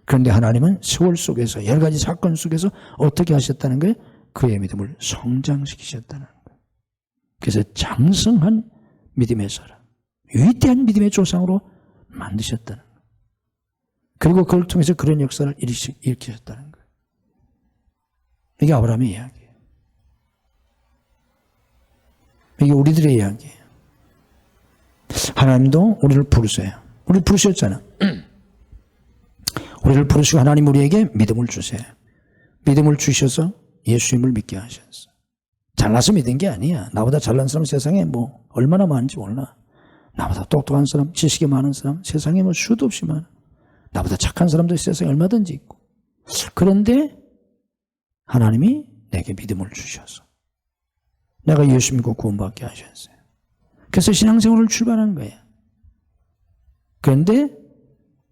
그런데 하나님은 세월 속에서 여러 가지 사건 속에서 어떻게 하셨다는 거예요? 그의 믿음을 성장시키셨다는 거예요. 그래서 장성한 믿음의 사람, 위대한 믿음의 조상으로 만드셨다는 거예요. 그리고 그걸 통해서 그런 역사를 일으키셨다는 거예요. 이게 아브라함의 이야기예요. 이게 우리들의 이야기예요. 하나님도 우리를 부르세요. 우리를 부르셨잖아. 우리를 부르시고 하나님 우리에게 믿음을 주세요. 믿음을 주셔서 예수님을 믿게 하셨어. 잘나서 믿은 게 아니야. 나보다 잘난 사람 세상에 뭐 얼마나 많은지 몰라. 나보다 똑똑한 사람, 지식이 많은 사람 세상에 뭐 수도 없이 많아. 나보다 착한 사람도 세상에 얼마든지 있고. 그런데 하나님이 내게 믿음을 주셔서 내가 예수 믿고 구원받게 하셨어요. 그래서 신앙생활을 출발한 거야. 그런데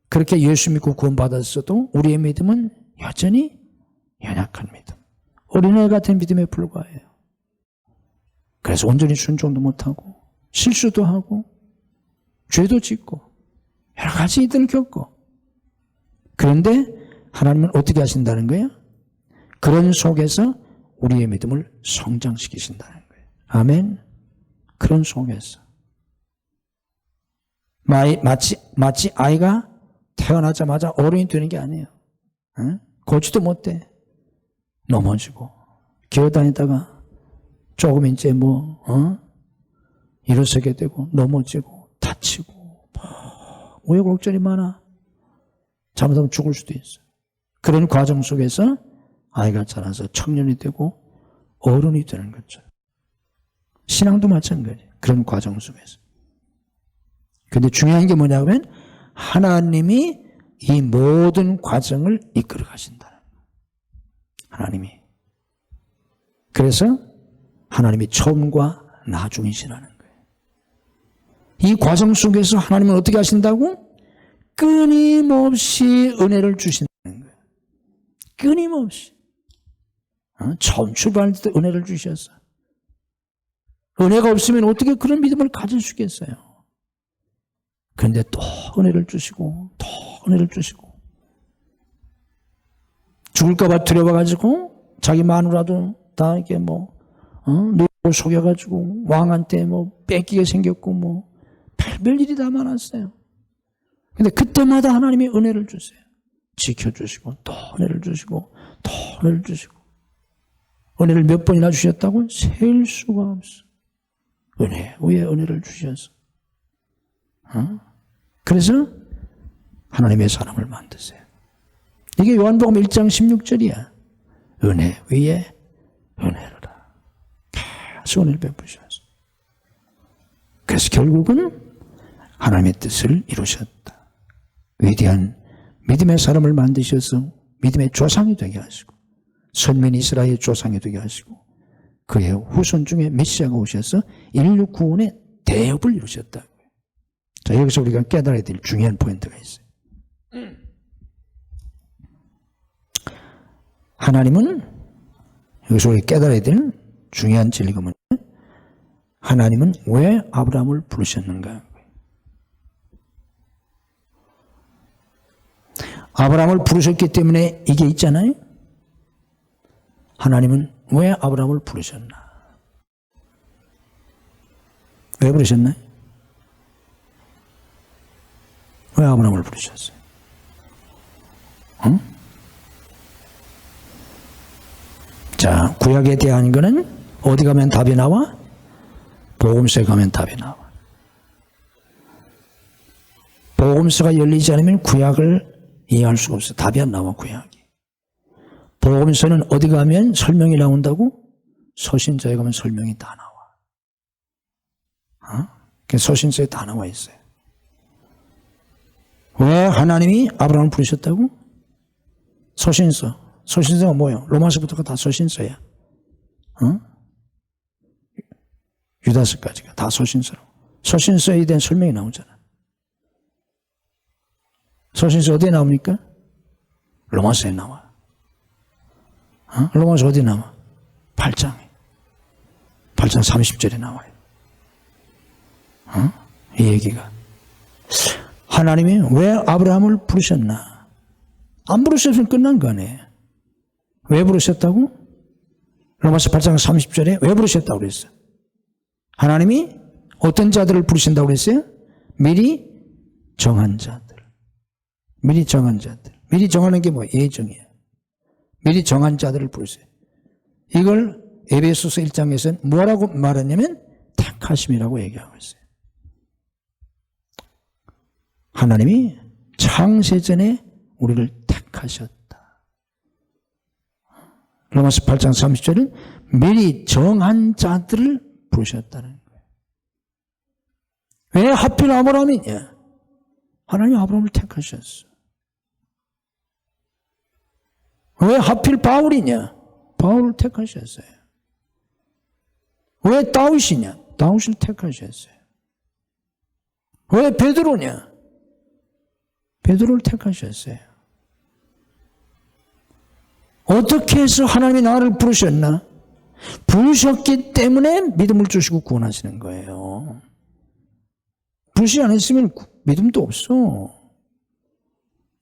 그렇게 예수 믿고 구원받았어도 우리의 믿음은 여전히 연약한 믿음, 어린애 같은 믿음에 불과해요. 그래서 온전히 순종도 못하고 실수도 하고 죄도 짓고 여러 가지 일들을 겪고. 그런데 하나님은 어떻게 하신다는 거예요? 그런 속에서 우리의 믿음을 성장시키신다는 거예요. 아멘. 그런 속에서 마치 아이가 태어나자마자 어른이 되는 게 아니에요. 걷지도 못해. 넘어지고 기어다니다가 조금 이제 일어서게 되고 넘어지고 다치고 우여곡절이 많아. 잘못하면 죽을 수도 있어요. 그런 과정 속에서 아이가 자라서 청년이 되고 어른이 되는 거죠. 신앙도 마찬가지예요. 그런 과정 속에서. 그런데 중요한 게 뭐냐면 하나님이 이 모든 과정을 이끌어 가신다는 거예요. 하나님이. 그래서 하나님이 처음과 나중이시라는 거예요. 이 과정 속에서 하나님은 어떻게 하신다고? 끊임없이 은혜를 주신다는 거예요. 끊임없이. 처음 출발할 때 은혜를 주셨어. 은혜가 없으면 어떻게 그런 믿음을 가질 수 있겠어요? 그런데 또 은혜를 주시고 또 은혜를 주시고 죽을까봐 두려워가지고 자기 마누라도 다 이게 누구 속여가지고 왕한테 뺏기게 생겼고 별별 일이 다 많았어요. 근데 그때마다 하나님이 은혜를 주세요. 지켜주시고 또 은혜를 주시고 또 은혜를 주시고. 은혜를 몇 번이나 주셨다고? 셀 수가 없어. 은혜 위에 은혜를 주셔서. 그래서 하나님의 사람을 만드세요. 이게 요한복음 1장 16절이야. 은혜 위에 은혜로다. 계속 은혜를 베푸셔서. 그래서 결국은 하나님의 뜻을 이루셨다. 위대한 믿음의 사람을 만드셔서 믿음의 조상이 되게 하시고 선민 이스라엘의 조상이 되게 하시고 그의 후손 중에 메시아가 오셔서 인류 구원의 대업을 이루셨다. 자, 여기서 우리가 깨달아야 될 중요한 포인트가 있어요. 하나님은 여기서 우리가 깨달아야 될 중요한 진리가 뭐냐면 하나님은 왜 아브라함을 부르셨는가? 아브라함을 부르셨기 때문에 이게 있잖아요. 하나님은 왜 아브라함을 부르셨나? 왜 부르셨나요? 왜 아브라함을 부르셨어요? 자, 구약에 대한 거는 어디 가면 답이 나와? 복음서에 가면 답이 나와. 복음서가 열리지 않으면 구약을 이해할 수가 없어. 답이 안 나와, 구약이. 복음서는 어디 가면 설명이 나온다고? 서신서에 가면 설명이 다 나와. 서신서에 다 나와 있어요. 왜 하나님이 아브라함을 부르셨다고? 서신서. 서신서가 뭐예요? 로마서부터가 다 서신서야. 유다서까지가 다 서신서로. 서신서에 대한 설명이 나오잖아. 서신서 어디에 나옵니까? 로마서에 나와. 로마서 어디 나와? 8장에. 8장 30절에 나와요. 이 얘기가. 하나님이 왜 아브라함을 부르셨나? 안 부르셨으면 끝난 거 아니에요. 왜 부르셨다고? 로마서 8장 30절에 왜 부르셨다고 그랬어요? 하나님이 어떤 자들을 부르신다고 그랬어요? 미리 정한 자들. 미리 정한 자들. 미리 정하는 게 뭐예요? 예정이에요. 미리 정한 자들을 부르세요. 이걸 에베소서 1장에서는 뭐라고 말하냐면 택하심이라고 얘기하고 있어요. 하나님이 창세전에 우리를 택하셨다. 로마서 8장 30절은 미리 정한 자들을 부르셨다는 거예요. 왜 하필 아브라함이냐? 하나님이 아브라함을 택하셨어. 왜 하필 바울이냐? 바울을 택하셨어요. 왜 다윗이냐? 다윗을 택하셨어요. 왜 베드로냐? 베드로를 택하셨어요. 어떻게 해서 하나님이 나를 부르셨나? 부르셨기 때문에 믿음을 주시고 구원하시는 거예요. 부르시지 않았으면 믿음도 없어.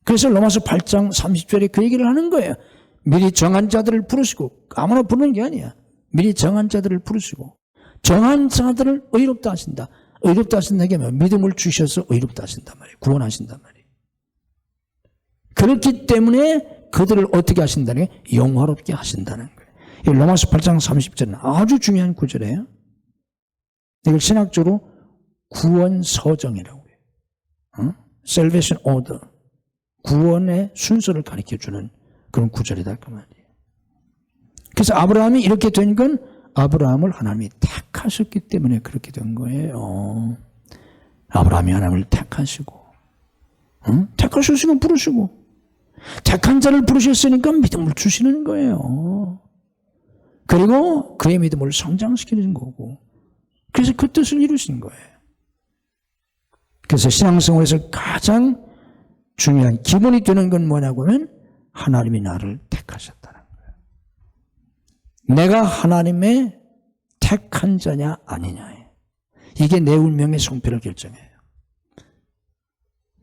그래서 로마서 8장 30절에 그 얘기를 하는 거예요. 미리 정한 자들을 부르시고, 아무나 부르는 게 아니야. 미리 정한 자들을 부르시고, 정한 자들을 의롭다 하신다. 의롭다 하신다는 게 뭐야? 믿음을 주셔서 의롭다 하신단 말이에요. 구원하신단 말이에요. 그렇기 때문에 그들을 어떻게 하신다는 게 영화롭게 하신다는 거예요. 이 로마서 8장 30절은 아주 중요한 구절이에요. 이걸 신학적으로 구원 서정이라고 해요. Salvation order. 구원의 순서를 가르쳐주는 그런 구절이다 그 말이에요. 그래서 아브라함이 이렇게 된 건 아브라함을 하나님이 택하셨기 때문에 그렇게 된 거예요. 아브라함이 하나님을 택하시고, 택하셨으니까 부르시고, 택한 자를 부르셨으니까 믿음을 주시는 거예요. 그리고 그의 믿음을 성장시키는 거고, 그래서 그 뜻을 이루신 거예요. 그래서 신앙생활에서 가장 중요한 기본이 되는 건 뭐냐고 하면 하나님이 나를 택하셨다는 거예요. 내가 하나님의 택한 자냐 아니냐. 이게 내 운명의 성패를 결정해요.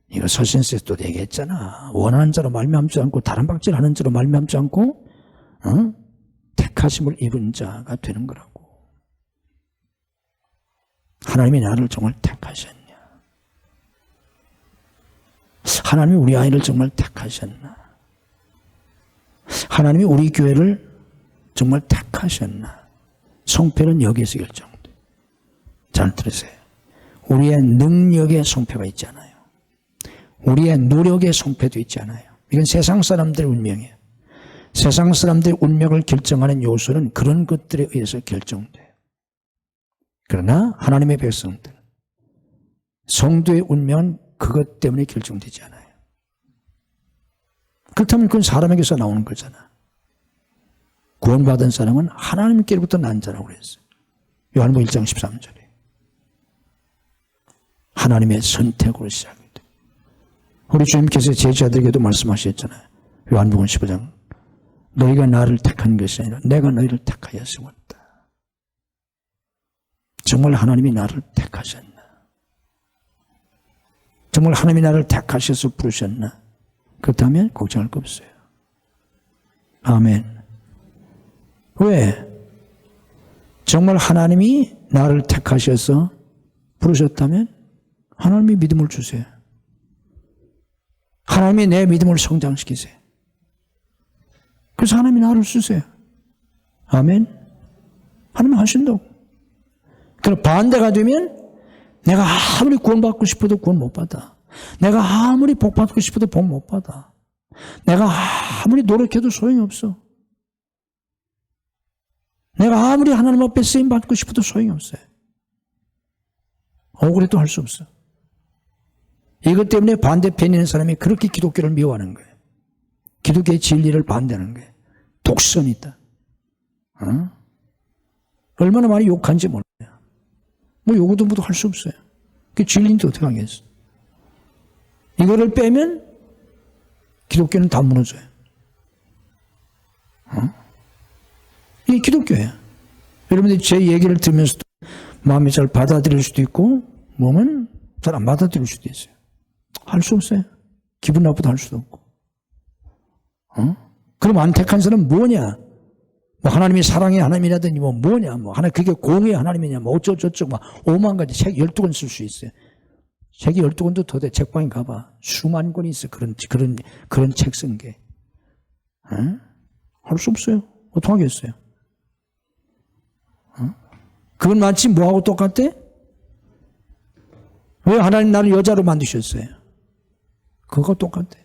이거 서신서에서도 얘기했잖아. 원하는 자로 말미암지 않고 다른 박질하는 자로 말미암지 않고 택하심을 입은 자가 되는 거라고. 하나님이 나를 정말 택하셨냐? 하나님이 우리 아이를 정말 택하셨나? 하나님이 우리 교회를 정말 택하셨나? 성패는 여기에서 결정돼. 잘 들으세요. 우리의 능력의 성패가 있지 않아요. 우리의 노력의 성패도 있지 않아요. 이건 세상 사람들의 운명이에요. 세상 사람들의 운명을 결정하는 요소는 그런 것들에 의해서 결정돼요. 그러나 하나님의 백성들, 성도의 운명은 그것 때문에 결정되지 않아요. 그렇다면 그건 사람에게서 나오는 거잖아. 구원받은 사람은 하나님께로부터 난 자라고 그랬어요. 요한복음 1장 13절에. 하나님의 선택으로 시작합니다. 우리 주님께서 제자들에게도 말씀하셨잖아요. 요한복음 15장. 너희가 나를 택한 것이 아니라 내가 너희를 택하여 세웠다. 정말 하나님이 나를 택하셨나? 정말 하나님이 나를 택하셔서 부르셨나? 그렇다면 걱정할 거 없어요. 아멘. 왜? 정말 하나님이 나를 택하셔서 부르셨다면 하나님이 믿음을 주세요. 하나님이 내 믿음을 성장시키세요. 그래서 하나님이 나를 쓰세요. 아멘. 하나님이 하신다고. 그럼 반대가 되면 내가 아무리 구원받고 싶어도 구원 못 받아. 내가 아무리 복 받고 싶어도 복 못 받아. 내가 아무리 노력해도 소용이 없어. 내가 아무리 하나님 앞에 쓰임 받고 싶어도 소용이 없어요. 억울해도 할 수 없어. 이것 때문에 반대편에 있는 사람이 그렇게 기독교를 미워하는 거예요. 기독교의 진리를 반대하는 거예요. 독선이 있다. 얼마나 많이 욕한지 몰라요. 뭐 요거도 뭐도 할 수 없어요. 그 진리인데 어떻게 하겠어. 이거를 빼면 기독교는 다 무너져요. 이게 기독교예요. 여러분들이 제 얘기를 들으면서도 마음이 잘 받아들일 수도 있고 몸은 잘 안 받아들일 수도 있어요. 할 수 없어요. 기분 나쁘다 할 수도 없고. 그럼 안 택한 사람은 뭐냐? 뭐 하나님이 사랑의 하나님이라더니 뭐냐? 뭐 하나 그게 공의 하나님이냐? 뭐 어쩌고저쩌고 막 5만 가지 책 12권 쓸 수 있어요. 책이 12권도 더 돼. 책방에 가봐. 수만 권이 있어. 그런 책 쓴 게. 할 수 없어요. 어떻게 하겠어요? 그건 마치 뭐하고 똑같대? 왜 하나님 나를 여자로 만드셨어요? 그거 똑같아.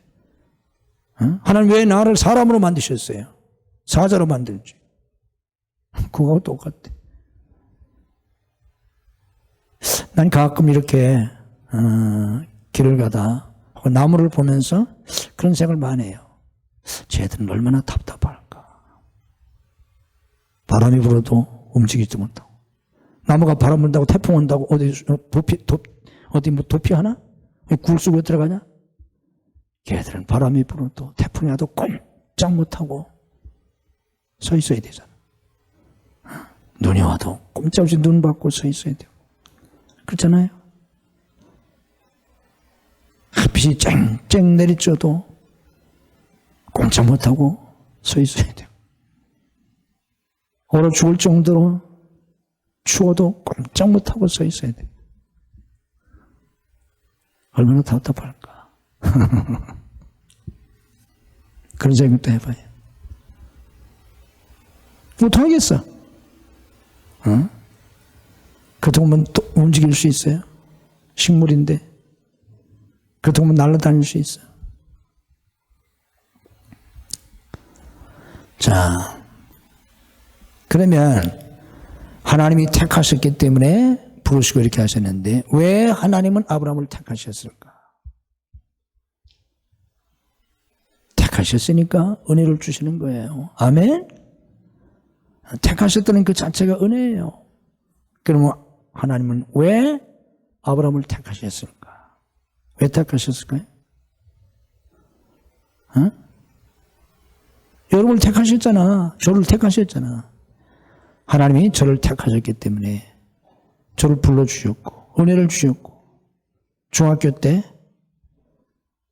하나님 왜 나를 사람으로 만드셨어요? 사자로 만들지. 그거 똑같아. 난 가끔 이렇게 길을 가다 나무를 보면서 그런 생각을 많이 해요. 쟤들은 얼마나 답답할까. 바람이 불어도 움직이지 못하고. 나무가 바람 분다고 태풍 온다고 어디 뭐 도피하나? 굴 속에 들어가냐? 걔들은 바람이 불어도 태풍이 와도 꼼짝 못하고 서 있어야 되잖아. 눈이 와도 꼼짝없이 눈 받고 서 있어야 돼요. 그렇잖아요. 햇빛이 쨍쨍 내리쬐도 꼼짝 못하고 서 있어야 돼요. 얼어 죽을 정도로 추워도 꼼짝 못하고 서 있어야 돼요. 얼마나 답답할까. 그런 생각도 해봐요. 못하겠어. 그동안 또 움직일 수 있어요? 식물인데. 그동안 날아다닐 수 있어요? 자, 그러면 하나님이 택하셨기 때문에 부르시고 이렇게 하셨는데 왜 하나님은 아브라함을 택하셨을까? 택하셨으니까 은혜를 주시는 거예요. 아멘? 택하셨다는 그 자체가 은혜예요. 그러면 하나님은 왜 아브라함을 택하셨을까? 왜 택하셨을까요? 여러분을 택하셨잖아. 저를 택하셨잖아. 하나님이 저를 택하셨기 때문에 저를 불러주셨고 은혜를 주셨고 중학교 때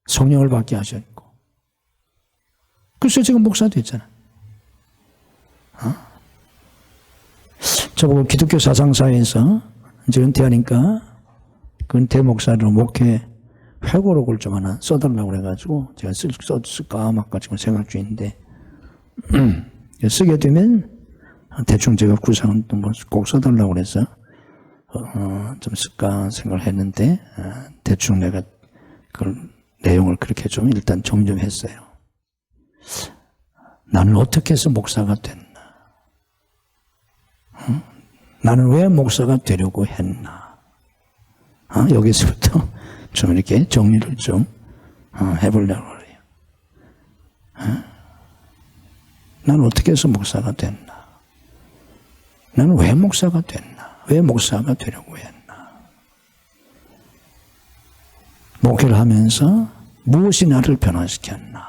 성령을 받게 하셨고 그래서 지금 목사 됐잖아. 저보고 기독교 사상사에서 이제 은퇴하니까 그 은퇴 목사로 목회 회고록을 좀 하나 써달라고 그래가지고 제가 쓸까 말까 지금 생각 중인데 쓰게 되면 대충 제가 구상은 또 뭐 꼭 써달라고 그래서 좀 쓸까 생각을 했는데 대충 내가 그 내용을 그렇게 좀 일단 정정했어요. 나는 어떻게 해서 목사가 됐나? 나는 왜 목사가 되려고 했나? 여기서부터 좀 이렇게 정리를 좀 해보려고 그래요. 나는 어떻게 해서 목사가 됐나? 나는 왜 목사가 됐나? 왜 목사가 되려고 했나? 목회를 하면서 무엇이 나를 변화시켰나?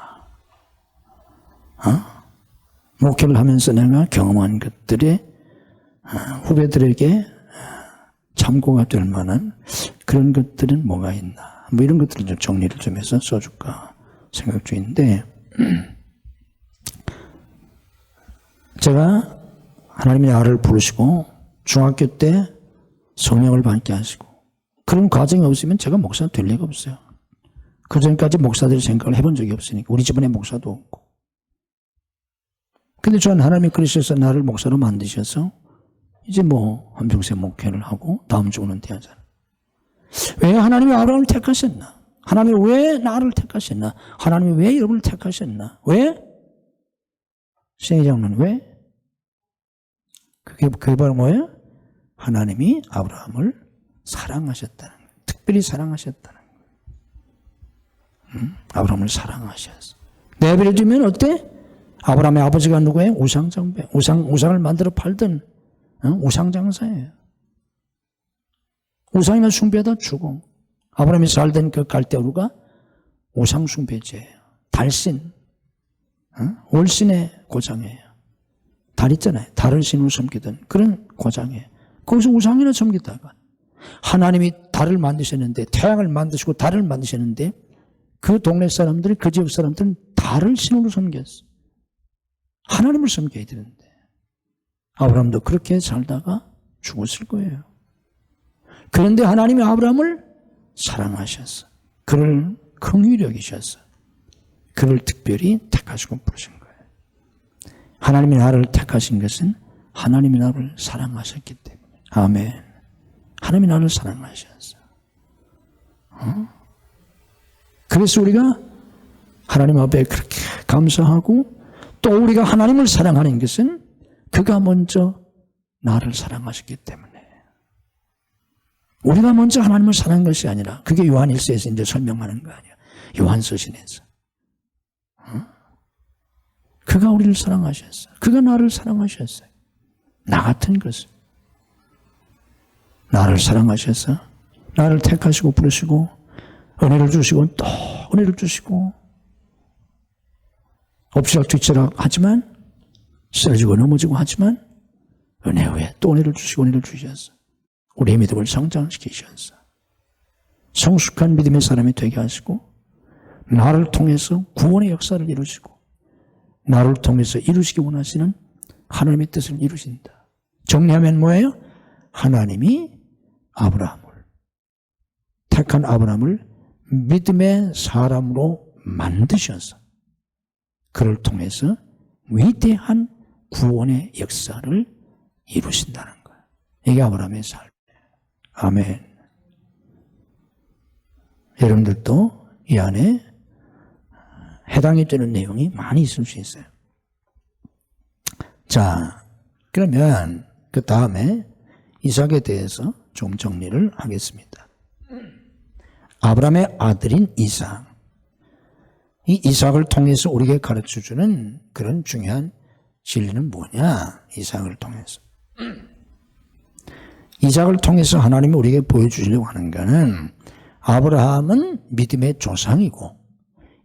목회를 하면서 내가 경험한 것들이 후배들에게 참고가 될 만한 그런 것들은 뭐가 있나? 뭐 이런 것들을 좀 정리를 좀 해서 써줄까 생각 중인데, 제가 하나님이 나를 부르시고 중학교 때 성령을 받게 하시고 그런 과정이 없으면 제가 목사 될 리가 없어요. 그 전까지 목사들 생각을 해본 적이 없으니까. 우리 집안에 목사도 없고. 근데 저는 하나님이 그러셔서 나를 목사로 만드셔서 이제 뭐 한평생 목회를 하고 다음 주는 은퇴하잖아. 왜 하나님이 아브라함을 택하셨나? 하나님이 왜 나를 택하셨나? 하나님이 왜 여러분을 택하셨나? 왜? 신의장로는 왜? 그게 바로 뭐예요? 하나님이 아브라함을 사랑하셨다는 거예요. 특별히 사랑하셨다는 거예요. 아브라함을 사랑하셨어. 내버려 두면 어때? 아브라함의 아버지가 누구예요? 우상장배. 우상을 만들어 팔던 우상장사예요. 우상이면 숭배하다 죽어. 아브라함이 살던 그 갈대우루가 우상숭배죄예요. 달신, 월신의 고장이에요. 달 있잖아요. 달을 신으로 섬기던 그런 고장이에요. 거기서 우상이나 섬기다가 하나님이 달을 만드셨는데, 태양을 만드시고 달을 만드셨는데, 그 동네 사람들이, 그 지역 사람들은 달을 신으로 섬겼어. 하나님을 섬겨야 되는데 아브라함도 그렇게 살다가 죽었을 거예요. 그런데 하나님이 아브라함을 사랑하셨어. 그를 긍휼히 여기셨어. 그를 특별히 택하시고 부르신 거예요. 하나님이 나를 택하신 것은 하나님이 나를 사랑하셨기 때문에. 아멘. 하나님이 나를 사랑하셨어. 그래서 우리가 하나님 앞에 그렇게 감사하고, 또 우리가 하나님을 사랑하는 것은 그가 먼저 나를 사랑하셨기 때문에. 우리가 먼저 하나님을 사랑한 것이 아니라, 그게 요한일서에서 이제 설명하는 거 아니야. 요한서신에서. 그가 우리를 사랑하셨어요. 그가 나를 사랑하셨어요. 나 같은 것을. 나를 사랑하셔서 나를 택하시고 부르시고 은혜를 주시고 또 은혜를 주시고, 엎치락뒤치락 하지만, 쓰러지고 넘어지고 하지만 은혜 후에 또 은혜를 주시고 은혜를 주셔서 우리의 믿음을 성장시키셔서 성숙한 믿음의 사람이 되게 하시고, 나를 통해서 구원의 역사를 이루시고, 나를 통해서 이루시기 원하시는 하나님의 뜻을 이루신다. 정리하면 뭐예요? 하나님이 아브라함을, 택한 아브라함을 믿음의 사람으로 만드셔서 그를 통해서 위대한 구원의 역사를 이루신다는 거예요. 이게 아브라함의 삶이에요. 아멘. 여러분들도 이 안에 해당이 되는 내용이 많이 있을 수 있어요. 자, 그러면 그 다음에 이삭에 대해서 좀 정리를 하겠습니다. 아브라함의 아들인 이삭. 이 이삭을 통해서 우리에게 가르쳐주는 그런 중요한 진리는 뭐냐? 이삭을 통해서. 이삭을 통해서 하나님이 우리에게 보여주시려고 하는 것은, 아브라함은 믿음의 조상이고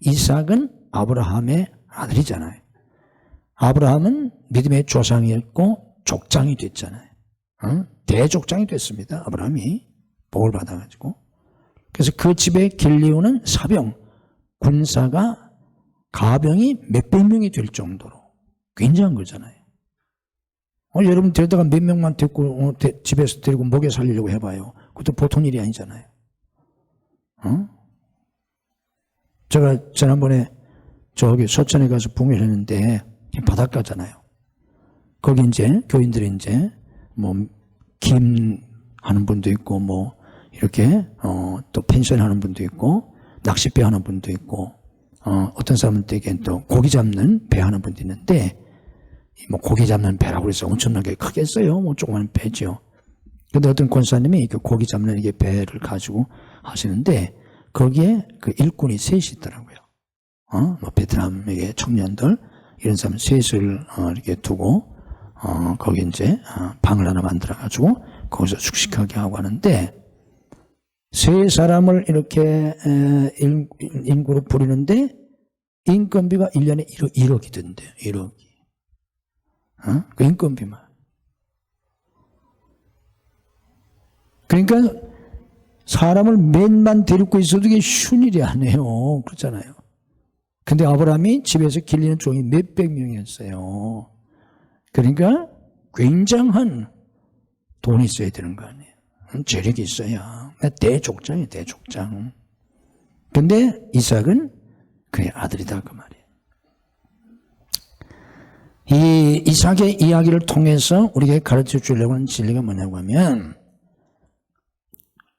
이삭은 아브라함의 아들이잖아요. 아브라함은 믿음의 조상이었고 족장이 됐잖아요. 대족장이 됐습니다. 아브라함이 복을 받아가지고. 그래서 그 집에 길리오는 사병, 군사가 가병이 몇백 명이 될 정도로 굉장한 거잖아요. 여러분 데려다가 몇 명만 데리고 집에서 데리고 먹여 살리려고 해봐요. 그것도 보통 일이 아니잖아요. 제가 지난번에 저기 서천에 가서 붕을 했는데 바닷가잖아요. 거기 이제 교인들이 이제 뭐 김 하는 분도 있고, 뭐 이렇게 또 펜션 하는 분도 있고, 낚싯배 하는 분도 있고, 어떤 사람들에겐 또 고기 잡는 배 하는 분도 있는데, 뭐 고기 잡는 배라고 해서 엄청나게 크겠어요. 뭐 조그만 배죠. 근데 어떤 권사님이 이렇게 고기 잡는 이게 배를 가지고 하시는데, 거기에 그 일꾼이 셋이 있더라고요. 뭐 베트남의 청년들, 이런 사람 셋을 이렇게 두고, 거기 이제 방을 하나 만들어가지고 거기서 숙식하게 하고 하는데, 세 사람을 이렇게 인구로 부리는데 인건비가 1년에 1억이 든대요. 1억이. 그 인건비만. 그러니까 사람을 몇만 데리고 있어도 이게 쉬운 일이 아니에요. 그렇잖아요. 근데 아브라함이 집에서 길리는 종이 몇백 명이었어요. 그러니까 굉장한 돈이 있어야 되는 거 아니에요. 재력이 있어야. 대족장이에요, 대족장. 근데 이삭은 그의 아들이다, 그 말이에요. 이 이삭의 이야기를 통해서 우리에게 가르쳐 주려고 하는 진리가 뭐냐고 하면,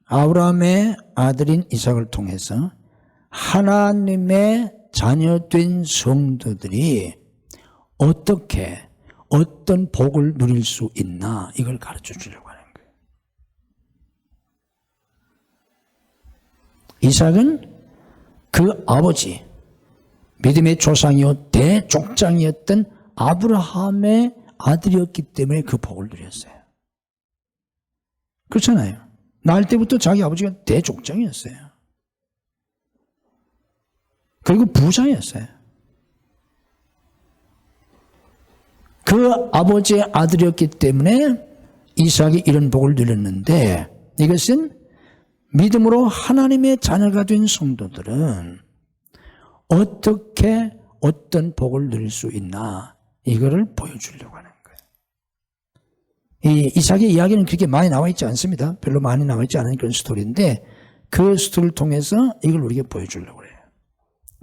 아브라함의 아들인 이삭을 통해서 하나님의 자녀된 성도들이 어떻게, 어떤 복을 누릴 수 있나, 이걸 가르쳐 주려고 하는 거예요. 이삭은 그 아버지, 믿음의 조상이요 대족장이었던 아브라함의 아들이었기 때문에 그 복을 누렸어요. 그렇잖아요. 날 때부터 자기 아버지가 대족장이었어요. 그리고 부자였어요. 그 아버지의 아들이었기 때문에 이삭이 이런 복을 누렸는데, 이것은 믿음으로 하나님의 자녀가 된 성도들은 어떻게 어떤 복을 누릴 수 있나, 이거를 보여주려고 하는 거예요. 이 이삭의 이야기는 그렇게 많이 나와 있지 않습니다. 별로 많이 나와 있지 않은 그런 스토리인데, 그 스토리를 통해서 이걸 우리에게 보여주려고 해요.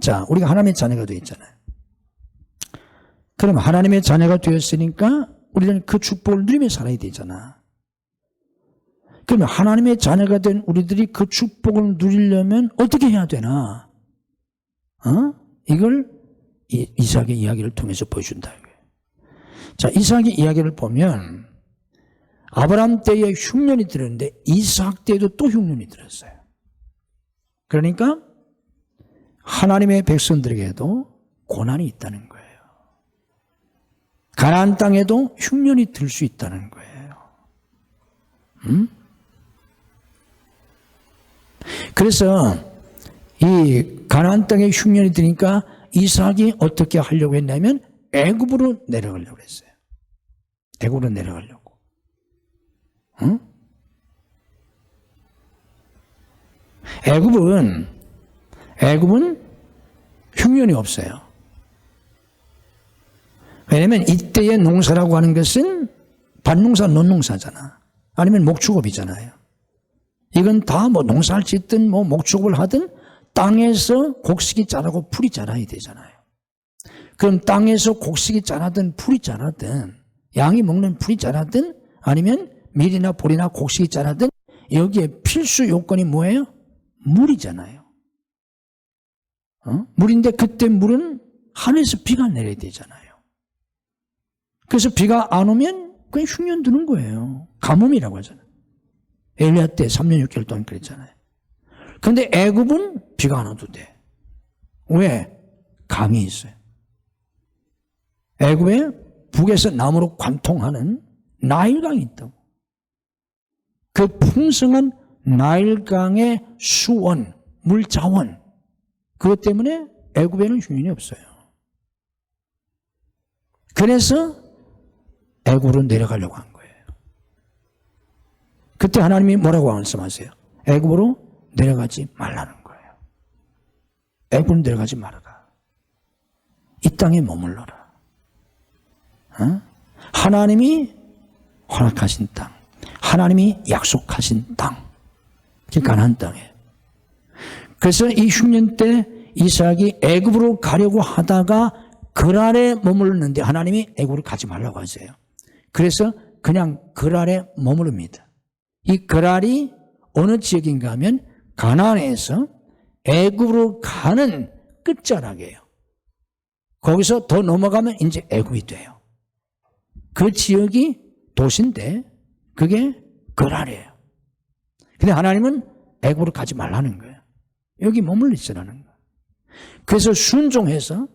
자, 우리가 하나님의 자녀가 되어 있잖아요. 그럼 하나님의 자녀가 되었으니까 우리는 그 축복을 누리며 살아야 되잖아. 그러면 하나님의 자녀가 된 우리들이 그 축복을 누리려면 어떻게 해야 되나? 이걸 이삭의 이야기를 통해서 보여준다. 자, 이삭의 이야기를 보면 아브라함 때에 흉년이 들었는데 이삭 때에도 또 흉년이 들었어요. 그러니까 하나님의 백성들에게도 고난이 있다는 거예요. 가나안 땅에도 흉년이 들 수 있다는 거예요. 그래서 이 가나안 땅에 흉년이 드니까 이삭이 어떻게 하려고 했냐면 애굽으로 내려가려고 했어요. 애굽으로 내려가려고. 애굽은 흉년이 없어요. 왜냐하면 이때의 농사라고 하는 것은 밭농사, 논농사잖아. 아니면 목축업이잖아요. 이건 다 뭐 농사를 짓든 뭐 목축업을 하든 땅에서 곡식이 자라고 풀이 자라야 되잖아요. 그럼 땅에서 곡식이 자라든 풀이 자라든 양이 먹는 풀이 자라든 아니면 밀이나 보리나 곡식이 자라든 여기에 필수 요건이 뭐예요? 물이잖아요. 물인데 그때 물은 하늘에서 비가 내려야 되잖아요. 그래서 비가 안 오면 그냥 흉년 드는 거예요. 가뭄이라고 하잖아요. 엘리야 때 3년 6개월 동안 그랬잖아요. 그런데 애굽은 비가 안 와도 돼. 왜? 강이 있어요. 애굽에 북에서 남으로 관통하는 나일강이 있다고. 그 풍성한 나일강의 수원, 물자원, 그것 때문에 애굽에는 흉년이 없어요. 그래서 애굽으로 내려가려고 한 거예요. 그때 하나님이 뭐라고 말씀하세요? 애굽으로 내려가지 말라는 거예요. 애굽으로 내려가지 말아라. 이 땅에 머물러라. 하나님이 허락하신 땅, 하나님이 약속하신 땅, 그 가나안 땅이에요. 그래서 이 흉년 때 이삭이 애굽으로 가려고 하다가 그랄에 머물렀는데 하나님이 애굽으로 가지 말라고 하세요. 그래서 그냥 그랄에 머무릅니다. 이 그랄이 어느 지역인가 하면 가나안에서 애굽으로 가는 끝자락이에요. 거기서 더 넘어가면 이제 애굽이 돼요. 그 지역이 도시인데 그게 그랄이에요. 근데 하나님은 애굽으로 가지 말라는 거예요. 여기 머물러 있으라는 거예요. 그래서 순종해서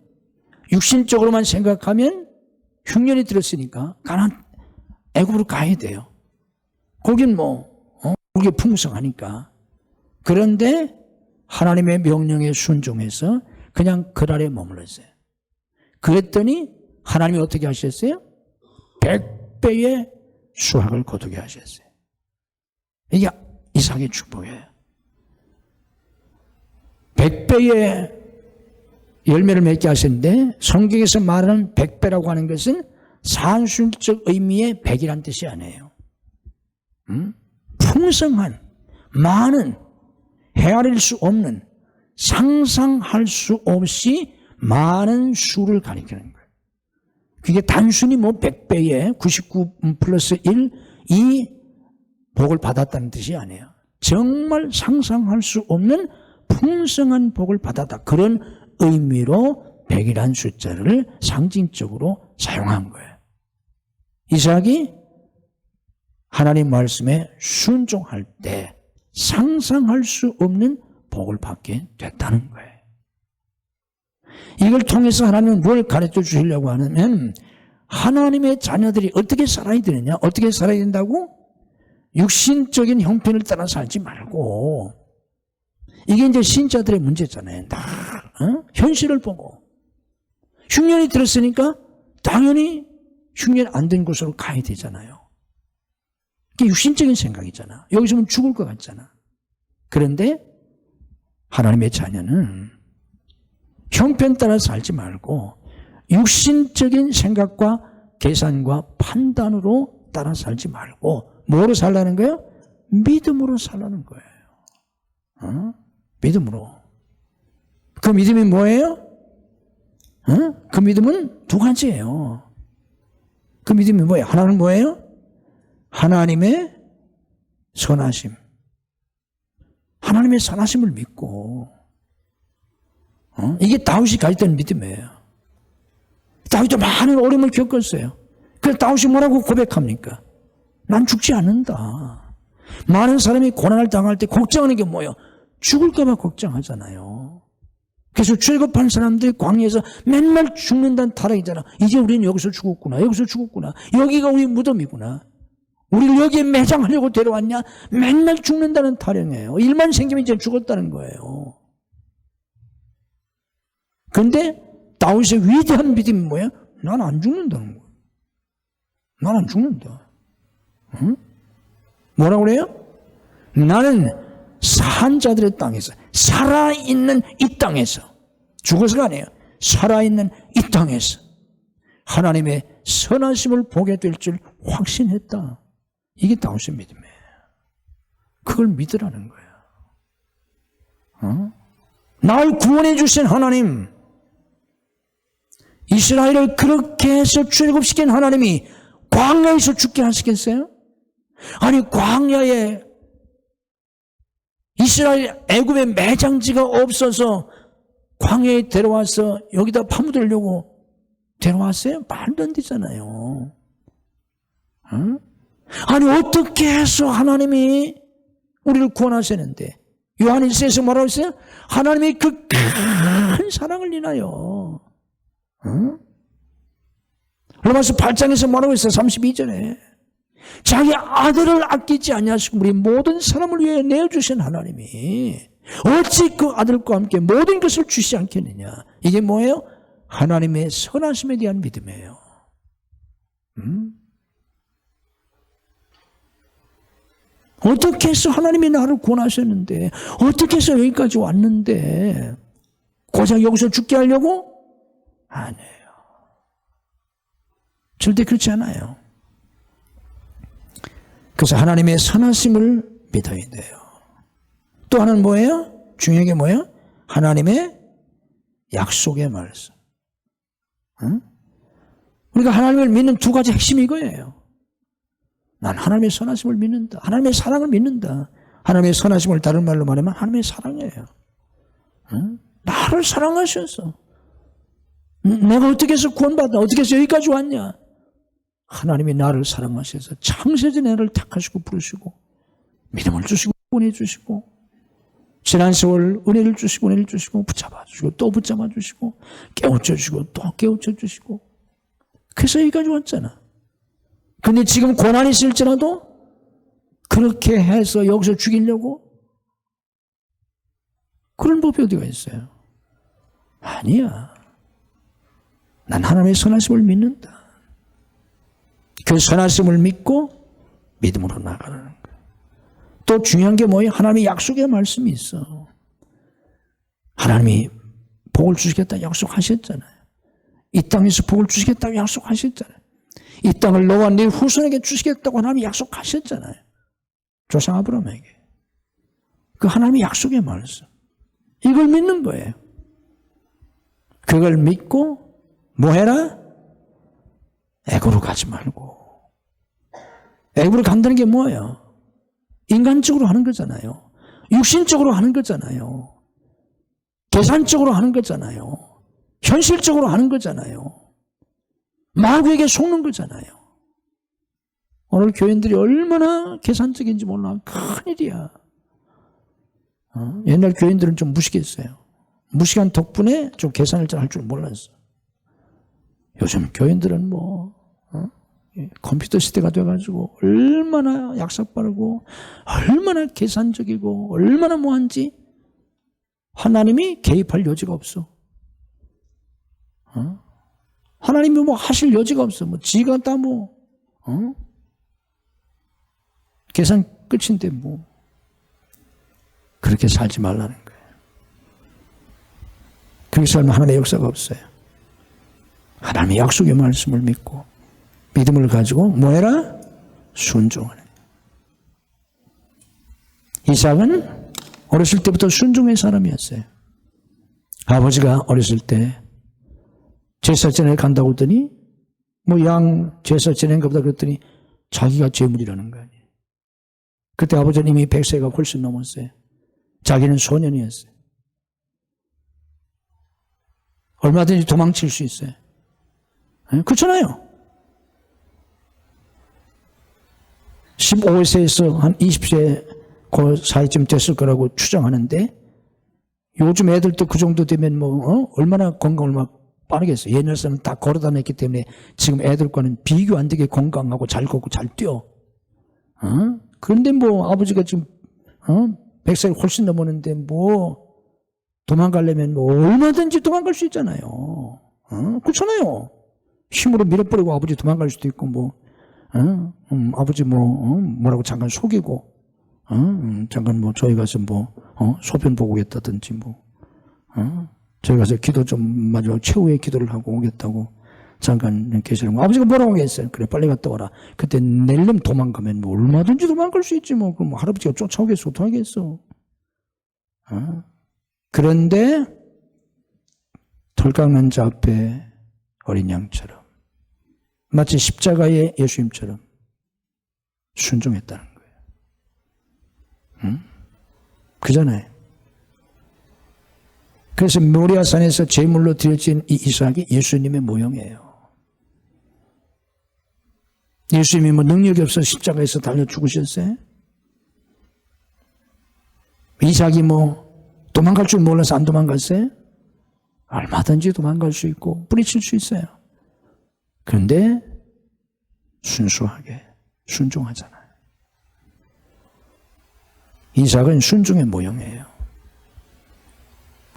육신적으로만 생각하면 흉년이 들었으니까 가나안 애굽으로 가야 돼요. 거긴 그게 풍성하니까. 그런데 하나님의 명령에 순종해서 그냥 그랄에 머물렀어요. 그랬더니 하나님이 어떻게 하셨어요? 100배의 수확을 거두게 하셨어요. 이게 이삭의 축복이에요. 100배의 열매를 맺게 하셨는데 성경에서 말하는 100배라고 하는 것은 산술적 의미의 100이란 뜻이 아니에요. 풍성한, 많은, 헤아릴 수 없는, 상상할 수 없이 많은 수를 가리키는 거예요. 그게 단순히 100배에 99 플러스 1, 이 복을 받았다는 뜻이 아니에요. 정말 상상할 수 없는 풍성한 복을 받았다. 그런 의미로 100이라는 숫자를 상징적으로 사용한 거예요. 이삭이 하나님 말씀에 순종할 때 상상할 수 없는 복을 받게 됐다는 거예요. 이걸 통해서 하나님은 뭘 가르쳐 주시려고 하냐면 하나님의 자녀들이 어떻게 살아야 되느냐? 어떻게 살아야 된다고? 육신적인 형편을 따라 살지 말고, 이게 이제 신자들의 문제잖아요. 현실을 보고 흉년이 들었으니까 당연히 흉년 안 된 곳으로 가야 되잖아요. 그게 육신적인 생각이잖아. 여기서는 죽을 것 같잖아. 그런데 하나님의 자녀는 형편 따라 살지 말고 육신적인 생각과 계산과 판단으로 따라 살지 말고 뭐로 살라는 거예요? 믿음으로 살라는 거예요. 믿음으로. 그 믿음이 뭐예요? 그 믿음은 두 가지예요. 그 믿음이 뭐예요? 하나는 뭐예요? 하나님의 선하심. 하나님의 선하심을 믿고 이게 다윗이 가졌던 믿음이에요. 다윗도 많은 어려움을 겪었어요. 그래서 다윗이 뭐라고 고백합니까? 난 죽지 않는다. 많은 사람이 고난을 당할 때 걱정하는 게 뭐예요? 죽을까 봐 걱정하잖아요. 그래서 출급한 사람들이 광야에서 맨날 죽는다는 타락이잖아. 이제 우리는 여기서 죽었구나. 여기서 죽었구나. 여기가 우리 무덤이구나. 우리를 여기에 매장하려고 데려왔냐? 맨날 죽는다는 타령이에요. 일만 생기면 이제 죽었다는 거예요. 그런데 다윗의 위대한 믿음이 뭐예요? 난 안 죽는다는 거예요. 난 안 죽는다. 응? 뭐라고 그래요? 나는 산 자들의 땅에서, 살아있는 이 땅에서, 죽어서가 아니에요. 살아있는 이 땅에서 하나님의 선하심을 보게 될 줄 확신했다. 이게 다윗의 믿음이에요. 그걸 믿으라는 거예요. 날 구원해 주신 하나님, 이스라엘을 그렇게 해서 출애굽시킨 하나님이 광야에서 죽게 하시겠어요? 아니 광야에 이스라엘 애굽의 매장지가 없어서 광야에 데려와서 여기다 파묻으려고 데려왔어요? 말도 안 되잖아요. 아니 어떻게 해서 하나님이 우리를 구원하시는데 요한 1서에서 뭐라고 했어요? 하나님이 그 큰 사랑을 인하여 로마서 8장에서 뭐라고 했어요? 32절에 자기 아들을 아끼지 아니하시고 우리 모든 사람을 위해 내어주신 하나님이 어찌 그 아들과 함께 모든 것을 주시지 않겠느냐. 이게 뭐예요? 하나님의 선하심에 대한 믿음이에요. 어떻게 해서 하나님이 나를 구원하셨는데 어떻게 해서 여기까지 왔는데 고작 여기서 죽게 하려고? 아니에요. 절대 그렇지 않아요. 그래서 하나님의 선하심을 믿어야 돼요. 또 하나는 뭐예요? 중요한 게 뭐예요? 하나님의 약속의 말씀. 우리가 하나님을 믿는 두 가지 핵심이 이거예요. 난 하나님의 선하심을 믿는다. 하나님의 사랑을 믿는다. 하나님의 선하심을 다른 말로 말하면 하나님의 사랑이에요. 나를 사랑하셔서 내가 어떻게 해서 구원받아? 어떻게 해서 여기까지 왔냐? 하나님이 나를 사랑하셔서 창세전에 나를 택하시고 부르시고 믿음을 주시고 구원해 주시고 지난 세월 은혜를 주시고 붙잡아 주시고 또 붙잡아 주시고 깨우쳐 주시고 또 깨우쳐 주시고 그래서 여기까지 왔잖아. 근데 지금 고난이 있을지라도 그렇게 해서 여기서 죽이려고? 그런 법이 어디가 있어요? 아니야. 난 하나님의 선하심을 믿는다. 그 선하심을 믿고 믿음으로 나가는 거예요. 또 중요한 게 뭐예요? 하나님의 약속의 말씀이 있어. 하나님이 복을 주시겠다 약속하셨잖아요. 이 땅에서 복을 주시겠다고 약속하셨잖아요. 이 땅을 너와 네 후손에게 주시겠다고 하나님이 약속하셨잖아요. 조상 아브라함에게. 그 하나님의 약속의 말씀. 이걸 믿는 거예요. 그걸 믿고 뭐 해라? 애굽으로 가지 말고. 애굽으로 간다는 게 뭐예요? 인간적으로 하는 거잖아요. 육신적으로 하는 거잖아요. 계산적으로 하는 거잖아요. 현실적으로 하는 거잖아요. 마귀에게 속는 거잖아요. 오늘 교인들이 얼마나 계산적인지 몰라. 큰일이야. 옛날 교인들은 좀 무식했어요. 무식한 덕분에 좀 계산을 잘 할 줄 몰랐어. 요즘 교인들은 컴퓨터 시대가 돼가지고 얼마나 약삭 빠르고 얼마나 계산적이고 얼마나 뭐한지 하나님이 개입할 여지가 없어. 하나님이 뭐 하실 여지가 없어. 뭐 지가 다 뭐 계산 끝인데 뭐 그렇게 살지 말라는 거예요. 그렇게 살면 하나님의 역사가 없어요. 하나님의 약속의 말씀을 믿고 믿음을 가지고 뭐 해라? 순종하는. 이삭은 어렸을 때부터 순종의 사람이었어요. 아버지가 어렸을 때 제사 지내러 간다고 했더니 뭐 양 제사 지낸가 보다 그랬더니 자기가 제물이라는 거 아니에요. 그때 아버지는 이미 100세가 훨씬 넘었어요. 자기는 소년이었어요. 얼마든지 도망칠 수 있어요. 그렇잖아요. 15세에서 한 20세 그 사이쯤 됐을 거라고 추정하는데 요즘 애들도 그 정도 되면 뭐 얼마나 건강을 막 빠르겠어요. 옛날 사람은 다 걸어 다녔기 때문에 지금 애들과는 비교 안 되게 건강하고 잘 걷고 잘 뛰어. 그런데 뭐 아버지가 지금 100살 훨씬 넘었는데 뭐 도망가려면 뭐 얼마든지 도망갈 수 있잖아요. 그렇잖아요. 힘으로 밀어버리고 아버지 도망갈 수도 있고 뭐 아버지 뭐라고 잠깐 속이고 잠깐 뭐 저희 가서 뭐 소변 보고 오겠다든지 뭐 저희 가서 기도 좀 마지막 최후의 기도를 하고 오겠다고 잠깐 계시는 아버지가 뭐라고 하겠어요? 그래 빨리 갔다 와라. 그때 낼름 도망가면 뭐 얼마든지 도망갈 수 있지 뭐 그럼 할아버지가 쫓아오겠어 어떡하겠어. 그런데 털 깎는 자 앞에 어린 양처럼 마치 십자가의 예수님처럼 순종했다는 거예요. 그잖아요. 그래서 모리아산에서 제물로 드려진 이 이삭이 예수님의 모형이에요. 예수님이 뭐 능력이 없어 십자가에서 달려 죽으셨어요? 이삭이 뭐 도망갈 줄 몰라서 안 도망갔어요? 얼마든지 도망갈 수 있고 뿌리칠 수 있어요. 그런데 순수하게 순종하잖아요. 이삭은 순종의 모형이에요.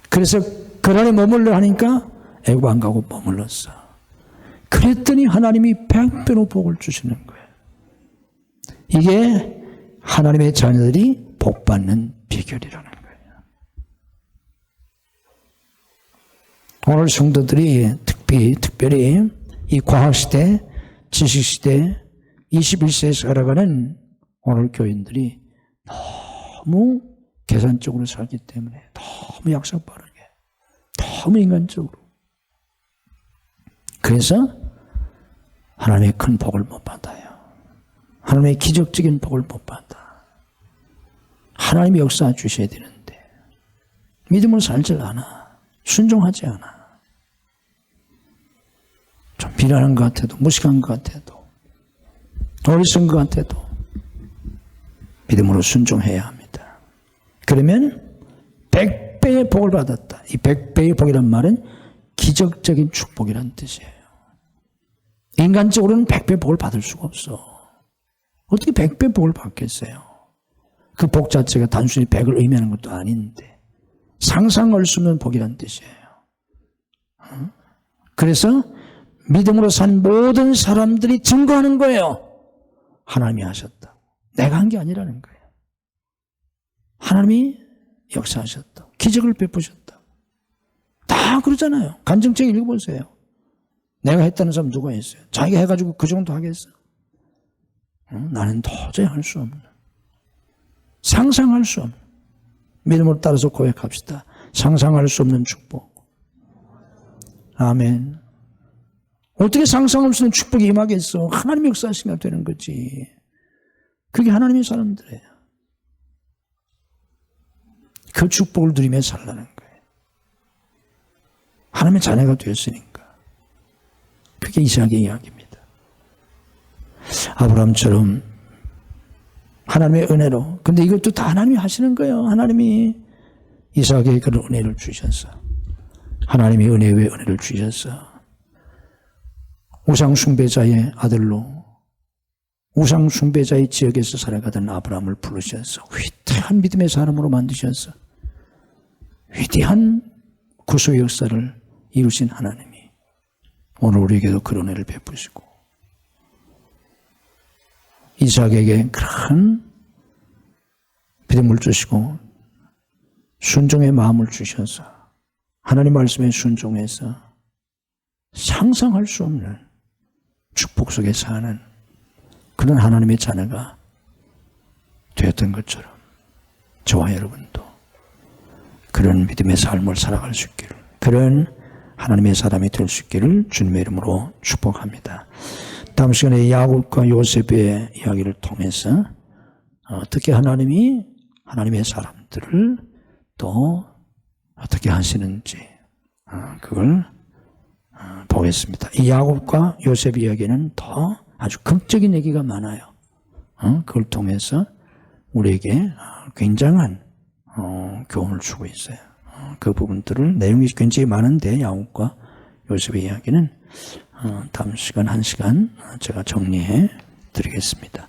그래서 그날에 머물러 하니까 애굽 안 가고 머물렀어. 그랬더니 하나님이 100배로 복을 주시는 거예요. 이게 하나님의 자녀들이 복받는 비결이라는 거예요. 오늘 성도들이 특별히 이 과학시대, 지식시대, 21세에 살아가는 오늘 교인들이 너무 계산적으로 살기 때문에 너무 약속 빠르게, 너무 인간적으로. 그래서 하나님의 큰 복을 못 받아요. 하나님의 기적적인 복을 못 받아. 하나님이 역사 주셔야 되는데 믿음으로 살질 않아. 순종하지 않아. 좀 비난한 것 같아도 무식한 것 같아도 어리석은 것 같아도 믿음으로 순종해야 합니다. 그러면 100배의 복을 받았다. 이 100배의 복이란 말은 기적적인 축복이란 뜻이에요. 인간적으로는 100배 복을 받을 수가 없어. 어떻게 100배 복을 받겠어요? 그 복 자체가 단순히 100을 의미하는 것도 아닌데 상상할 수 없는 복이란 뜻이에요. 그래서 믿음으로 산 모든 사람들이 증거하는 거예요. 하나님이 하셨다. 내가 한 게 아니라는 거예요. 하나님이 역사하셨다. 기적을 베푸셨다. 다 그러잖아요. 간증책 읽어보세요. 내가 했다는 사람 누가 있어요? 자기가 해가지고 그 정도 하겠어? 나는 도저히 할 수 없는, 상상할 수 없는, 믿음을 따라서 고백합시다. 상상할 수 없는 축복. 아멘. 어떻게 상상할 수 없는 축복이 임하겠어? 하나님이 역사하시면 되는 거지. 그게 하나님의 사람들이에요. 그 축복을 누리며 살라는 거예요. 하나님의 자녀가 되었으니까. 그게 이삭의 이야기입니다. 아브라함처럼 하나님의 은혜로. 근데 이것도 다 하나님이 하시는 거예요. 하나님이 이삭에게 그런 은혜를 주셨어. 하나님이 은혜 위에 은혜를 주셨어. 우상 숭배자의 아들로 우상 숭배자의 지역에서 살아가던 아브라함을 부르셔서 위대한 믿음의 사람으로 만드셔서 위대한 구속 역사를 이루신 하나님이 오늘 우리에게도 그런 애를 베푸시고 이삭에게 큰 믿음을 주시고 순종의 마음을 주셔서 하나님 말씀에 순종해서 상상할 수 없는 축복 속에 사는 그런 하나님의 자녀가 되었던 것처럼 저와 여러분도 그런 믿음의 삶을 살아갈 수 있기를, 그런 하나님의 사람이 될 수 있기를 주님의 이름으로 축복합니다. 다음 시간에 야곱과 요셉의 이야기를 통해서 어떻게 하나님이 하나님의 사람들을 또 어떻게 하시는지 그걸 보겠습니다. 이 야곱과 요셉 이야기는 더 아주 극적인 얘기가 많아요. 그걸 통해서 우리에게 굉장한 교훈을 주고 있어요. 그 부분들을 내용이 굉장히 많은데 야곱과 요셉의 이야기는 다음 시간 1시간 제가 정리해 드리겠습니다.